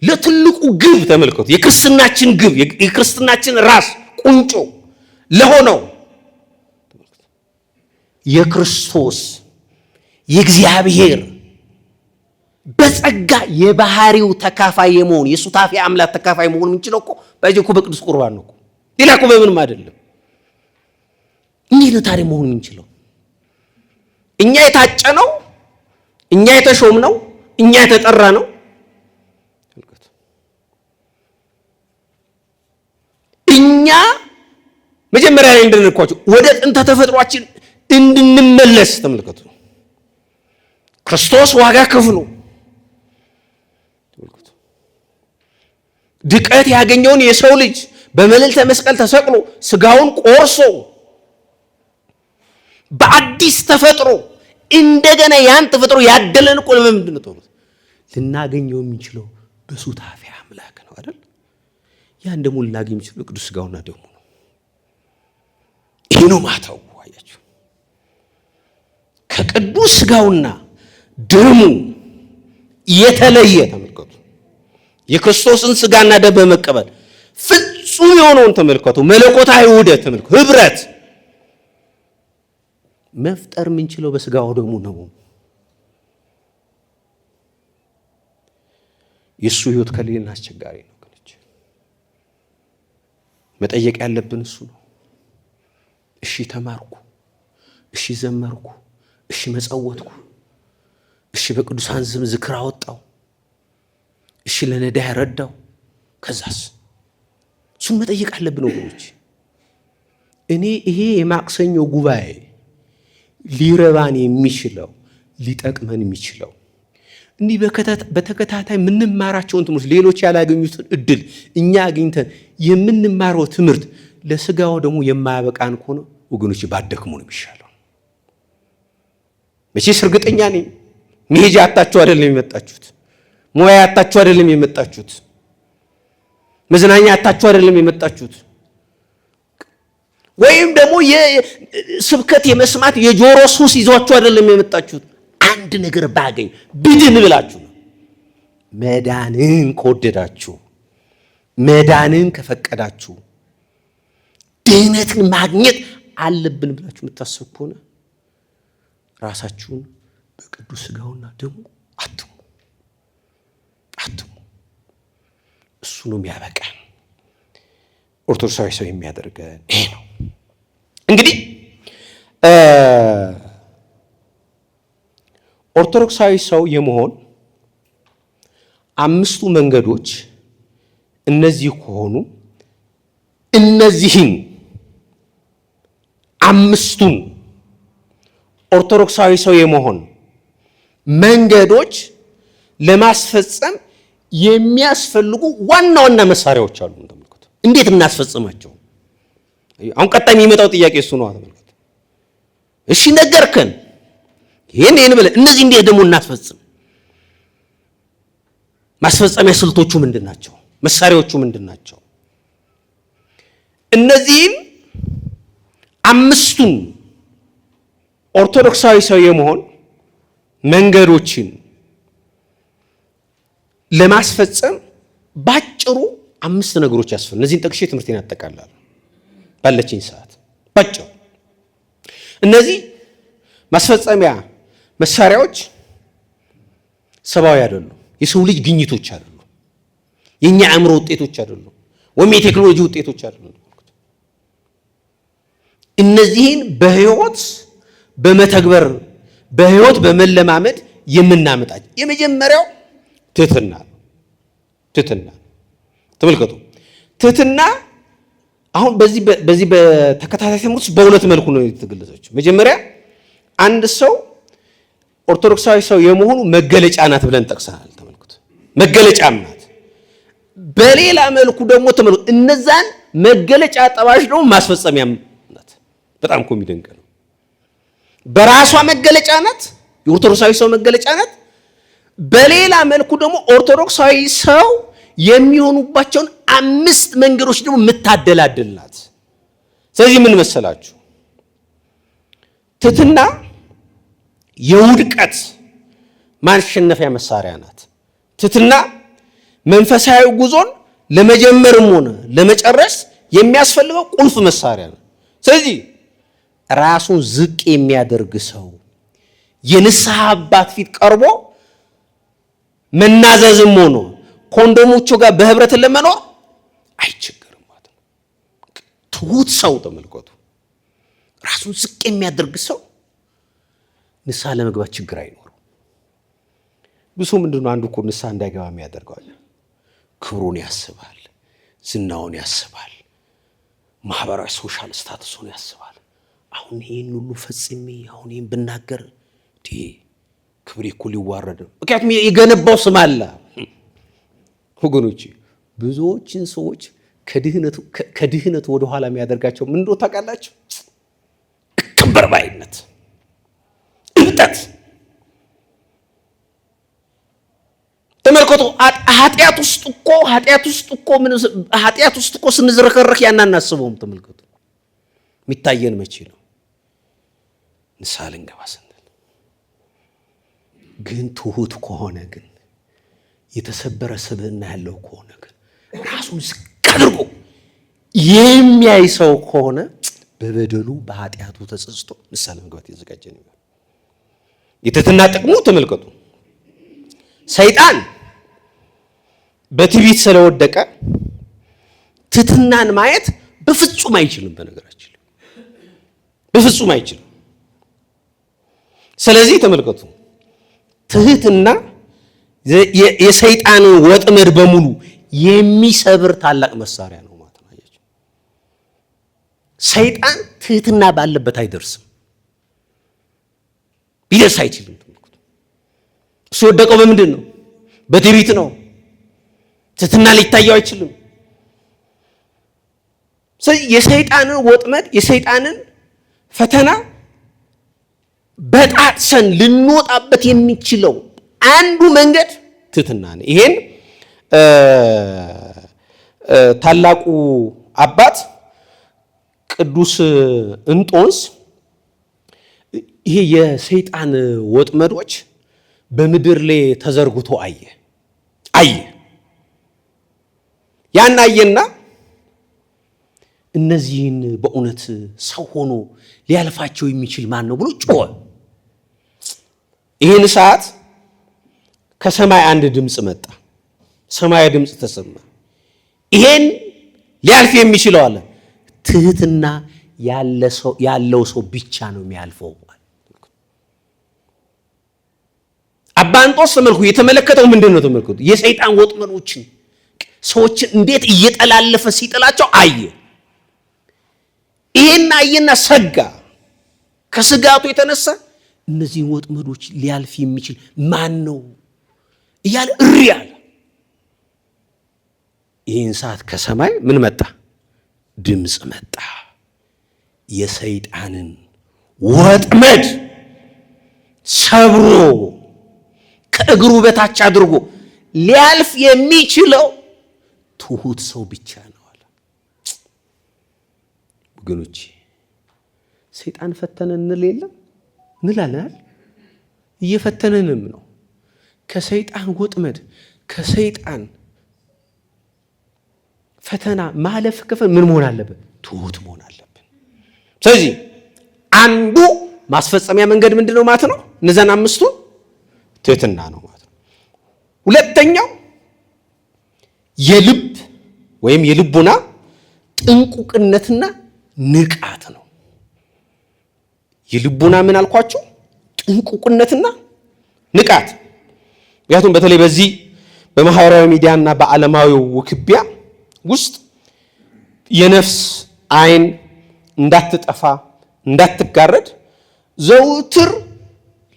Speaker 2: ለትልቁ ግብ ተመልከቱ፣ የክርስትናችን ግብ፣ የክርስትናችን ራስ ቁንጮ ለሆነው የክርስቶስ የእግዚአብሔር በጸጋ የባህሪው ተካፋይ የመሆን የሱታፊ አምላክ ተካፋይ መሆን የምንችለው እኮ በቅዱስ ቁርባን ነው እኮ፣ ሌላ እኮ በምንም አይደለም። እንዴት ነው ታዲያ መሆን የምንችለው? እኛ የታጨነው፣ እኛ የተሾምነው፣ እኛ የተጠራ ነው። እኛ መጀመሪያ ላይ እንደነኳቸው ወደ ጥንተ ተፈጥሯችን እንድንመለስ ተመልከቱ። ክርስቶስ ዋጋ ከፍሎ ተመልከቱ፣ ድቀት ያገኘውን የሰው ልጅ በመልዕልተ መስቀል ተሰቅሎ ስጋውን ቆርሶ በአዲስ ተፈጥሮ እንደገና ያን ተፈጥሮ ያደለን እኮ ለምንድን ነው ተውት ልናገኘው የምንችለው በሱታፌ አምላክ ነው አይደል? ያን ደግሞ ልናገኝ የምንችለው ቅዱስ ስጋውና ደሙ ነው። ይሄ ነው ማተው። አያችሁ፣ ከቅዱስ ስጋውና ደሙ የተለየ ተመልከቱ፣ የክርስቶስን ስጋና ደም በመቀበል ፍጹም የሆነውን ተመልከቱ፣ መለኮታዊ ውህደት ተመልከቱ፣ ህብረት መፍጠር የምንችለው በስጋው ደሙ ነው። የእሱ ህይወት ከሌለን አስቸጋሪ ነው። መጠየቅ ያለብን እሱ ነው። እሺ ተማርኩ፣ እሺ ዘመርኩ፣ እሺ መጸወትኩ፣ እሺ በቅዱሳን ስም ዝክር አወጣው፣ እሺ ለነዳይ ረዳው፣ ከዛስ እሱን መጠየቅ አለብን ወገኖች። እኔ ይሄ የማክሰኞ ጉባኤ ሊረባን የሚችለው ሊጠቅመን የሚችለው እንዲህ በተከታታይ የምንማራቸውን ትምህርት ሌሎች ያላገኙትን እድል እኛ አግኝተን የምንማረው ትምህርት ለስጋው ደግሞ የማያበቃን ከሆነ ወገኖች ባደክሙ ነው የሚሻለው። መቼስ እርግጠኛ ነኝ መሄጃ አጣችሁ አይደለም የመጣችሁት፣ ሙያ አጣችሁ አይደለም የመጣችሁት።
Speaker 1: መዝናኛ አታችሁ አይደለም የመጣችሁት። ወይም ደግሞ የስብከት የመስማት የጆሮ ሱስ ይዟችሁ አይደለም የመጣችሁት። አንድ ነገር ባገኝ ብድን ብላችሁ መዳንን ከወደዳችሁ መዳንን ከፈቀዳችሁ ድህነትን ማግኘት አለብን ብላችሁ የምታስቡ ከሆነ ራሳችሁን በቅዱስ ሥጋውና ደሙ አትሙ። እሱ ነው የሚያበቃን። ኦርቶዶክሳዊ ሰው የሚያደርገን ይሄ ነው። እንግዲህ ኦርቶዶክሳዊ ሰው የመሆን 5ቱ መንገዶች እነዚህ ከሆኑ እነዚህን 5ቱን ኦርቶዶክሳዊ ሰው የመሆን መንገዶች ለማስፈጸም የሚያስፈልጉ ዋና ዋና መሳሪያዎች አሉ። ተመልከቱ፣ እንዴት እናስፈጽማቸው? አሁን ቀጣይ የሚመጣው ጥያቄ እሱ ነው። ተመልከቱ፣ እሺ ነገርከን፣ ይሄን ብለህ እነዚህ እንዴት ደግሞ እናስፈጽም? ማስፈጸሚያ ስልቶቹ ምንድናቸው? መሳሪያዎቹ ምንድናቸው? እነዚህም 5ቱን ኦርቶዶክሳዊ ሰው የመሆን መንገዶችን ለማስፈጸም ባጭሩ 5 ነገሮች ያስፈልጋሉ። እነዚህን ጠቅሼ ትምህርቴን አጠቃላለሁ ባለችኝ ሰዓት ባጭሩ። እነዚህ ማስፈጸሚያ መሳሪያዎች ሰብአዊ አይደሉም። የሰው ልጅ ግኝቶች አይደሉም። የኛ አእምሮ ውጤቶች አይደሉም፣ ወይም የቴክኖሎጂ ውጤቶች አይደሉም። እነዚህን በህይወት በመተግበር በህይወት በመለማመድ የምናመጣቸው የመጀመሪያው ትህትና ነው። ትህትና ተመልከቱ። ትህትና አሁን በዚህ በተከታታይ ትምህርት በሁለት መልኩ ነው የተገለጸችው። መጀመሪያ አንድ ሰው ኦርቶዶክሳዊ ሰው የመሆኑ መገለጫ ናት ብለን ጠቅሰናል። ተመልከቱ፣ መገለጫም ናት። በሌላ መልኩ ደግሞ ተመልከቱ፣ እነዛን መገለጫ ጠባሽ ደግሞ ማስፈጸሚያም ናት። በጣም እኮ የሚደንቅ ነው። በራሷ መገለጫ ናት፣ የኦርቶዶክሳዊ ሰው መገለጫ ናት። በሌላ መልኩ ደግሞ ኦርቶዶክሳዊ ሰው የሚሆኑባቸውን 5 መንገዶች ደግሞ የምታደላድል ናት። ስለዚህ ምን መሰላችሁ? ትህትና የውድቀት ማሸነፊያ መሳሪያ ናት። ትህትና መንፈሳዊ ጉዞን ለመጀመርም ሆነ ለመጨረስ የሚያስፈልገው ቁልፍ መሳሪያ ነው። ስለዚህ ራሱን ዝቅ የሚያደርግ ሰው የንስሐ አባት ፊት ቀርቦ መናዘዝም ሆኖ ኮንዶሞቹ ጋር በህብረት ለመኖር አይቸገርም ማለት ነው። ትሁት ሰው ተመልከቱ፣ ራሱን ዝቅ የሚያደርግ ሰው ንስሐ ለመግባት ችግር አይኖርም። ብዙ ምንድነው አንዱ እኮ ንስሐ እንዳይገባ የሚያደርገው ክብሩን ያስባል፣ ዝናውን ያስባል፣ ማህበራዊ ሶሻል ስታተሱን ያስባል። አሁን ይሄን ሁሉ ፈጽሜ አሁን ይሄን ብናገር ክብሬ እኮ ሊዋረድ ነው። ምክንያቱም የገነባው ስም አለ። ወገኖች ብዙዎችን ሰዎች ከድህነቱ ወደ ኋላ የሚያደርጋቸው ምን እንደሆነ ታውቃላችሁ? ክብር ባይነት፣ እብጠት። ተመልከቱ፣ ኃጢአት ውስጥ እኮ ስንዝረከረክ ያን አናስበውም። ተመልከቱ፣ የሚታየን መቼ ነው? ንስሐ ልንገባ ስንል። ግን ትሁት ከሆነ ግን የተሰበረ ስብዕና ያለው ከሆነ ግን ራሱን ዝቅ አድርጎ የሚያይ ሰው ከሆነ በበደሉ በኃጢአቱ ተጸጽቶ ንስሐ ለመግባት የተዘጋጀ ነው። የትህትና ጥቅሙ ተመልከቱ። ሰይጣን በትዕቢት ስለወደቀ ትህትናን ማየት በፍጹም አይችልም። በነገራችን በፍጹም አይችልም። ስለዚህ ተመልከቱ፣ ትህትና የሰይጣንን ወጥመድ በሙሉ የሚሰብር ታላቅ መሳሪያ ነው ማለት ነው። አያችሁ፣ ሰይጣን ትህትና ባለበት አይደርስም፣ ሊደርስ አይችልም። እሱ የወደቀው በምንድን ነው? በትዕቢት ነው። ትህትና ሊታየው አይችልም። ስለዚህ የሰይጣንን ወጥመድ የሰይጣንን ፈተና በጣጥሰን ልንወጣበት የሚችለው አንዱ መንገድ ትህትና ነው። ይሄን
Speaker 2: ታላቁ አባት ቅዱስ እንጦንስ ይሄ የሰይጣን ወጥመዶች በምድር ላይ ተዘርግቶ አየ። ያን አየና እነዚህን በእውነት ሰው ሆኖ ሊያልፋቸው የሚችል ማን ነው ብሎ ጮኸ። ይህን ሰዓት ከሰማይ አንድ ድምፅ መጣ። ሰማያዊ ድምፅ ተሰማ። ይሄን ሊያልፍ የሚችለው አለ ትህትና ያለው ሰው ብቻ ነው የሚያልፈው። አባ እንጦንስ ተመልኩ የተመለከተው ምንድን ነው? ተመልከቱ የሰይጣን ወጥመዶችን ሰዎችን እንዴት እየጠላለፈ ሲጥላቸው አየ። ይሄን አየና ሰጋ። ከስጋቱ የተነሳ እነዚህን ወጥመዶች ሊያልፍ የሚችል ማን ነው እያለ እሪ አለ። ይህን ሰዓት ከሰማይ ምን መጣ? ድምፅ መጣ። የሰይጣንን ወጥመድ ሰብሮ ከእግሩ በታች አድርጎ ሊያልፍ የሚችለው ትሁት ሰው ብቻ ነው አለ። ወገኖቼ ሰይጣን ፈተነን እንል የለም እንላለን። እየፈተነንም ነው። ከሰይጣን ወጥመድ ከሰይጣን ፈተና ማለፍ ከፈን ምን መሆን አለብን? ትሁት መሆን አለብን። ስለዚህ አንዱ ማስፈጸሚያ መንገድ ምንድነው ማለት ነው? እነዛን አምስቱ ትህትና ነው ማለት ነው። ሁለተኛው የልብ ወይም የልቡና ጥንቁቅነትና ንቃት ነው። የልቡና ምን አልኳችሁ? ጥንቁቅነትና ንቃት። ምክንያቱም በተለይ በዚህ በማህበራዊ ሚዲያና በዓለማዊው ውክቢያ ውስጥ የነፍስ አይን እንዳትጠፋ እንዳትጋረድ ዘውትር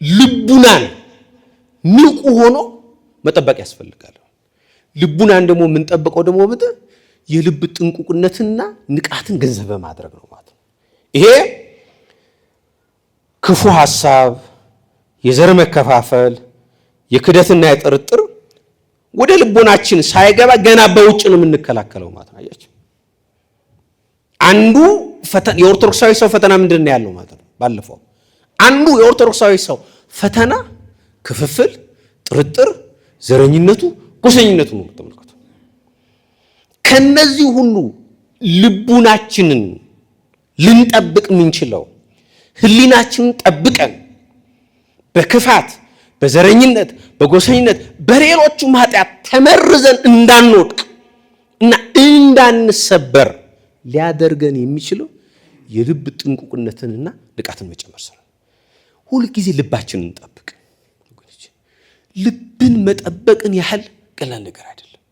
Speaker 2: ልቡናን ንቁ ሆኖ መጠበቅ ያስፈልጋል። ልቡናን ደግሞ የምንጠብቀው ደግሞ የልብ ጥንቁቅነትና ንቃትን ገንዘብ በማድረግ ነው ማለት ነው። ይሄ ክፉ ሐሳብ፣ የዘር መከፋፈል፣ የክደትና የጥርጥር ወደ ልቦናችን ሳይገባ ገና በውጭ ነው የምንከላከለው ማለት ነው። አያችሁ አንዱ ፈተና የኦርቶዶክሳዊ ሰው ፈተና ምንድን ነው ያለው ማለት ነው። ባለፈው አንዱ የኦርቶዶክሳዊ ሰው ፈተና ክፍፍል፣ ጥርጥር፣ ዘረኝነቱ፣ ጎሰኝነቱ ነው። ተመልከቱ። ከነዚህ ሁሉ ልቡናችንን ልንጠብቅ የምንችለው ህሊናችንን ጠብቀን በክፋት በዘረኝነት በጎሰኝነት በሌሎቹም ኃጢአት ተመርዘን እንዳንወድቅ እና እንዳንሰበር ሊያደርገን የሚችለው የልብ ጥንቁቅነትንና ንቃትን መጨመር ነው። ሁልጊዜ ልባችንን እንጠብቅ። ልብን መጠበቅን ያህል ቀላል ነገር አይደለም።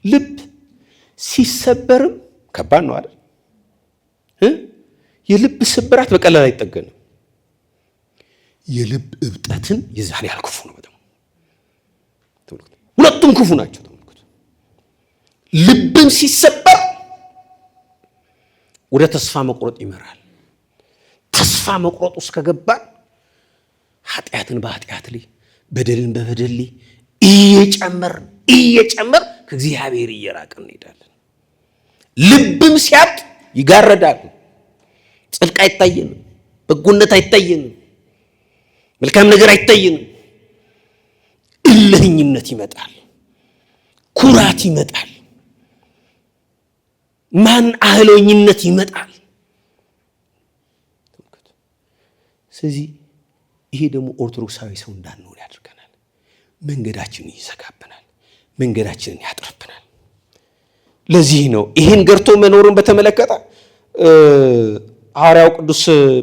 Speaker 2: ልብ ሲሰበርም ከባድ ነው አይደል? የልብ ስብራት በቀላል አይጠገንም። የልብ እብጠትን የዛን ያህል ክፉ ነው። በጣም ሁለቱም ክፉ ናቸው። ተመልከቱ። ልብን ሲሰበር ወደ ተስፋ መቁረጥ ይመራል። ተስፋ መቁረጥ ውስጥ ከገባን ኃጢአትን በኃጢአት ላይ በደልን በበደል ላይ እየጨመር ከእግዚአብሔር እየራቅን እንሄዳለን። ልብም ሲያብጥ ይጋረዳል። ጽድቅ አይታየንም፣ በጎነት አይታየንም፣ መልካም ነገር አይታየንም። እልህኝነት ይመጣል፣ ኩራት ይመጣል፣ ማን አህሎኝነት ይመጣል። ስለዚህ ይሄ ደግሞ ኦርቶዶክሳዊ ሰው እንዳንሆን ያደርገናል። መንገዳችንን ይዘጋብናል፣ መንገዳችንን ያጥርብናል። ለዚህ ነው ይህን ገርቶ መኖርን በተመለከተ ሐዋርያው ቅዱስ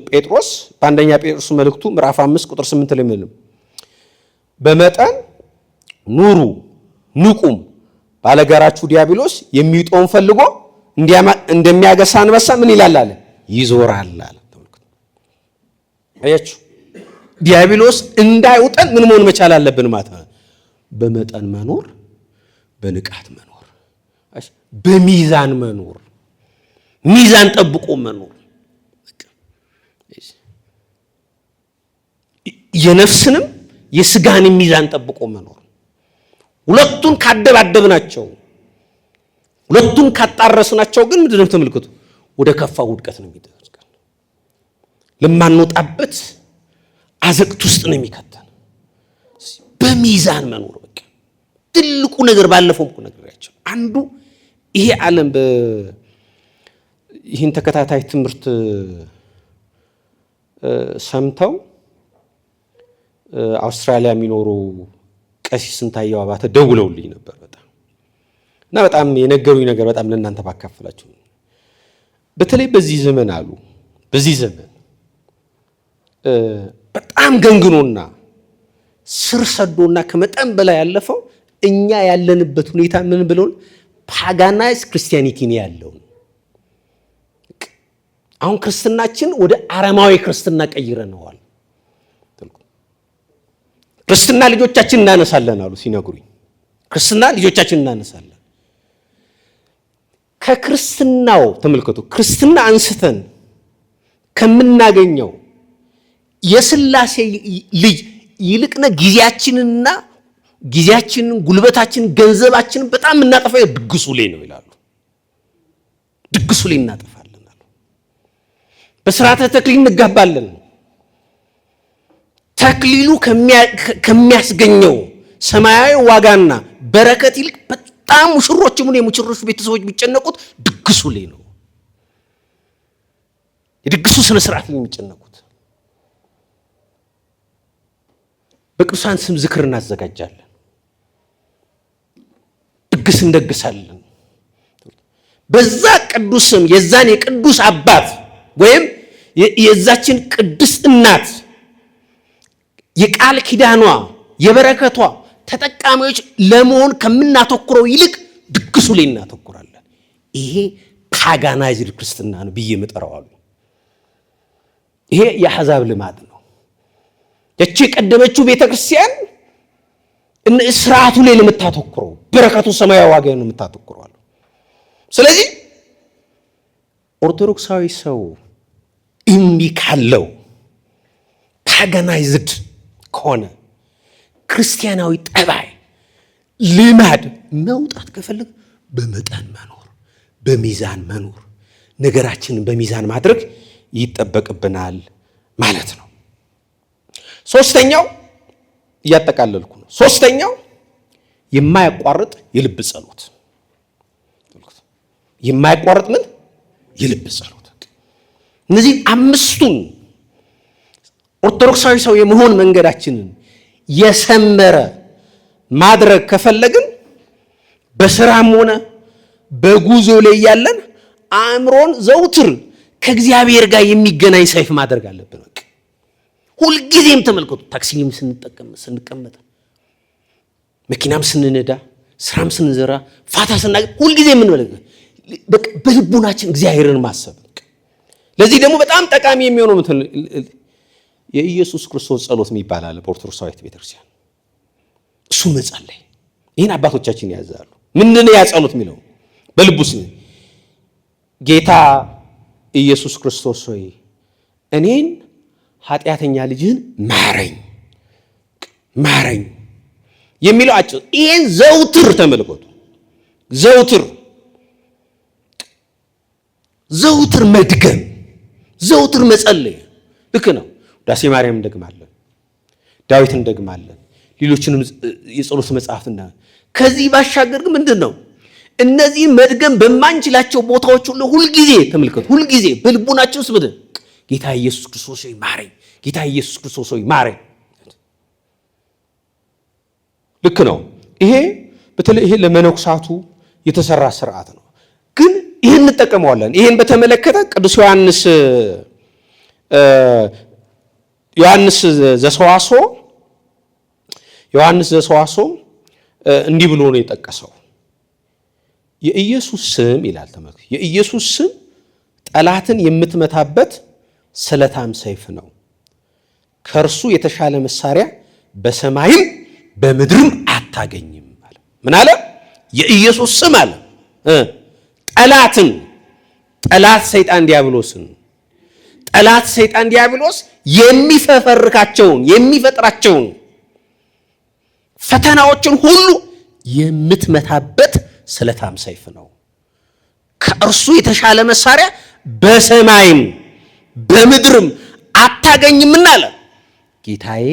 Speaker 2: ጴጥሮስ በአንደኛ ጴጥሮስ መልእክቱ ምዕራፍ 5 ቁጥር 8 ላይ ምንም በመጠን ኑሩ ንቁም፣ ባለጋራችሁ ዲያብሎስ የሚውጠውን ፈልጎ እንደሚያገሳ አንበሳ ምን ይላል አለ ይዞራል አለ። አያችሁ ዲያብሎስ እንዳይውጠን ምን መሆን መቻል አለብን ማለት ነው። በመጠን መኖር፣ በንቃት መኖር፣ በሚዛን መኖር፣ ሚዛን ጠብቆ መኖር፣ የነፍስንም የስጋንም ሚዛን ጠብቆ መኖር። ሁለቱን ካደባደብናቸው፣ ሁለቱን ካጣረስናቸው ግን ምንድነው ተመልከቱ ወደ ከፋ ውድቀት ነው የሚደርሰን። ለማንወጣበት አዘቅት ውስጥ ነው የሚከተን። በሚዛን መኖር በቃ ትልቁ ነገር ባለፈው እኮ ነግሬያቸው አንዱ ይሄ ዓለም ይህን ተከታታይ ትምህርት ሰምተው አውስትራሊያ የሚኖሩ ቀሲስ ስንታየው አባተ ደውለውልኝ ነበር እና በጣም የነገሩኝ ነገር በጣም ለእናንተ ባካፈላችሁ። በተለይ በዚህ ዘመን አሉ በዚህ ዘመን በጣም ገንግኖና ስር ሰዶና ከመጠን በላይ ያለፈው እኛ ያለንበት ሁኔታ ምን ብለውን ፓጋናይዝ ክርስቲያኒቲ ነው ያለው። አሁን ክርስትናችን ወደ አረማዊ ክርስትና ቀይረነዋል። ክርስትና ልጆቻችን እናነሳለን አሉ ሲነግሩኝ። ክርስትና ልጆቻችን እናነሳለን። ከክርስትናው ተመልከቱ ክርስትና አንስተን ከምናገኘው የሥላሴ ልጅ ይልቅነ ጊዜያችንን ጉልበታችንን ገንዘባችንን በጣም እናጠፋው ድግሱ ላይ ነው ይላሉ። ድግሱ ላይ እናጠፋለን አሉ። በሥርዓተ ተክሊል እንጋባለን። ተክሊሉ ከሚያስገኘው ሰማያዊ ዋጋና በረከት ይልቅ በጣም ሙሽሮችም ሆነ የሙሽሮች ቤተሰቦች የሚጨነቁት ድግሱ ላይ ነው። የድግሱ ስነ ስርዓት ላይ የሚጨነቁት። በቅዱሳን ስም ዝክር እናዘጋጃለን፣ ድግስ እንደግሳለን። በዛ ቅዱስ ስም የዛን የቅዱስ አባት ወይም የዛችን ቅዱስ እናት የቃል ኪዳኗ የበረከቷ ተጠቃሚዎች ለመሆን ከምናተኩረው ይልቅ ድግሱ ላይ እናተኩራለን። ይሄ ፓጋናይዝድ ክርስትና ነው ብዬ ምጠራዋለሁ። ይሄ የአሕዛብ ልማድ ነው። እቺ ቀደመችው ቤተክርስቲያን ስርዓቱ ላይ ለምታተኩረው በረከቱ ሰማያዊ ዋጋ ነው የምታተኩረው። ስለዚህ ኦርቶዶክሳዊ ሰው እምቢ ካለው ፓጋናይዝድ ከሆነ ክርስቲያናዊ ጠባይ ልማድ መውጣት ከፈለግ በመጠን መኖር፣ በሚዛን መኖር፣ ነገራችንን በሚዛን ማድረግ ይጠበቅብናል ማለት ነው። ሶስተኛው እያጠቃለልኩ ነው። ሶስተኛው የማያቋርጥ የልብ ጸሎት። የማያቋርጥ ምን? የልብ ጸሎት። እነዚህ አምስቱን ኦርቶዶክሳዊ ሰው የመሆን መንገዳችንን የሰመረ ማድረግ ከፈለግን በስራም ሆነ በጉዞ ላይ ያለን አእምሮን ዘውትር ከእግዚአብሔር ጋር የሚገናኝ ሰይፍ ማድረግ አለብን። ሁልጊዜም ተመልከቱ፣ ታክሲም ስንቀመጥ፣ መኪናም ስንነዳ፣ ስራም ስንዘራ፣ ፋታ ስናገኝ ሁልጊዜ ምን በልቡናችን እግዚአብሔርን ማሰብ። ለዚህ ደግሞ በጣም ጠቃሚ የሚሆነው የኢየሱስ ክርስቶስ ጸሎት የሚባል አለ በኦርቶዶክሳዊት ቤተክርስቲያን። እሱ መጸለይ ይህን አባቶቻችን ያዛሉ። ምንድነው ያ ጸሎት የሚለው? በልቡስ ጌታ ኢየሱስ ክርስቶስ ሆይ እኔን ኃጢአተኛ ልጅህን ማረኝ የሚለው አጭር። ይህን ዘውትር ተመልከቱ፣ ዘውትር መድገም፣ ዘውትር መጸለይ ልክ ነው። ዳሴ ማርያም እንደግማለን፣ ዳዊት እንደግማለን፣ ሌሎችንም የጸሎት መጽሐፍትና ከዚህ ባሻገር ግን ምንድነው እነዚህ መድገም በማንችላቸው ቦታዎች ሁሉ ሁልጊዜ ተመልከቱ፣ ሁልጊዜ በልቡናችን ውስጥ ጌታ ኢየሱስ ክርስቶስ ሆይ ማረኝ፣ ጌታ ኢየሱስ ክርስቶስ ሆይ ማረኝ። ልክ ነው። ይሄ በተለይ ይሄ ለመነኩሳቱ የተሰራ ስርዓት ነው። ግን ይሄን እንጠቀመዋለን። ይሄን በተመለከተ ቅዱስ ዮሐንስ ዘሰዋስው እንዲህ ብሎ ነው የጠቀሰው። የኢየሱስ ስም ይላል ተመልከቱ፣ የኢየሱስ ስም ጠላትን የምትመታበት ስለታም ሰይፍ ነው። ከእርሱ የተሻለ መሳሪያ በሰማይም በምድርም አታገኝም አለ። ምን አለ? የኢየሱስ ስም አለ ጠላት ሰይጣን ዲያብሎስ የሚፈበርካቸውን የሚፈጥራቸውን ፈተናዎችን ሁሉ
Speaker 1: የምትመታበት ስለታም ሰይፍ ነው። ከእርሱ የተሻለ መሳሪያ በሰማይም በምድርም አታገኝምና አለ። ጌታዬ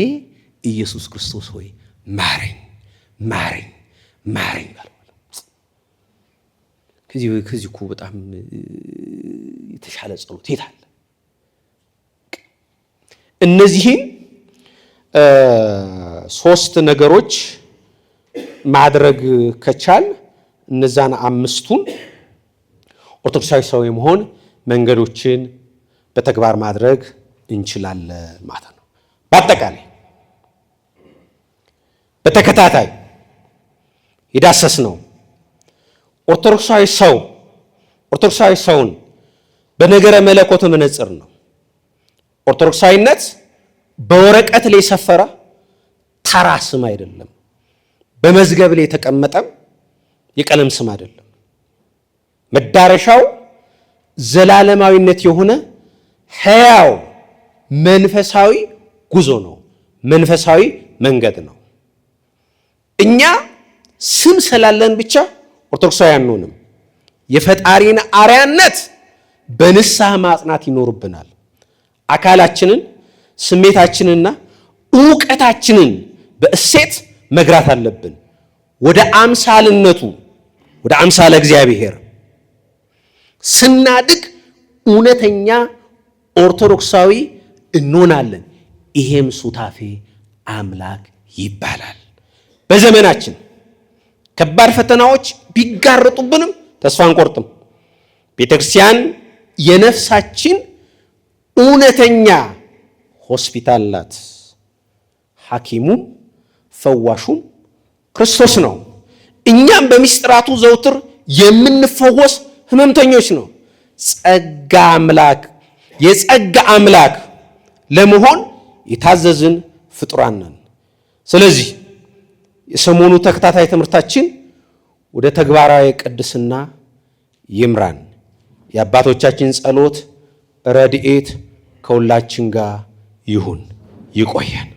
Speaker 1: ኢየሱስ ክርስቶስ ሆይ ማረኝ ማረኝ ማረኝ አለ። ከዚህ እኮ በጣም የተሻለ ጸሎት የት አለ? እነዚህን ሶስት ነገሮች ማድረግ ከቻል እነዛን አምስቱን ኦርቶዶክሳዊ ሰው የመሆን መንገዶችን በተግባር ማድረግ እንችላለን ማለት ነው። በአጠቃላይ በተከታታይ የዳሰስ ነው ኦርቶዶክሳዊ ሰውን በነገረ መለኮት መነጽር ነው። ኦርቶዶክሳዊነት በወረቀት ላይ የሰፈረ ተራ ስም አይደለም። በመዝገብ ላይ የተቀመጠም የቀለም ስም አይደለም። መዳረሻው ዘላለማዊነት የሆነ ሕያው መንፈሳዊ ጉዞ ነው። መንፈሳዊ መንገድ ነው። እኛ ስም ስላለን ብቻ ኦርቶዶክሳዊ አንሆንም። የፈጣሪን አርያነት በንስሐ ማጽናት ይኖርብናል። አካላችንን፣ ስሜታችንና ዕውቀታችንን በእሴት መግራት አለብን። ወደ አምሳልነቱ ወደ አምሳለ እግዚአብሔር ስናድግ እውነተኛ ኦርቶዶክሳዊ እንሆናለን። ይሄም ሱታፌ አምላክ ይባላል። በዘመናችን ከባድ ፈተናዎች ቢጋረጡብንም ተስፋ አንቆርጥም። ቤተክርስቲያን የነፍሳችን እውነተኛ ሆስፒታል ናት። ሐኪሙም ፈዋሹም ክርስቶስ ነው። እኛም በሚስጥራቱ ዘውትር የምንፈወስ ህመምተኞች ነው። የጸጋ አምላክ ለመሆን የታዘዝን ፍጡራን ነን። ስለዚህ የሰሞኑ ተከታታይ ትምህርታችን ወደ ተግባራዊ ቅድስና ይምራን። የአባቶቻችን ጸሎት ረድኤት ከሁላችን ጋር ይሁን። ይቆየን።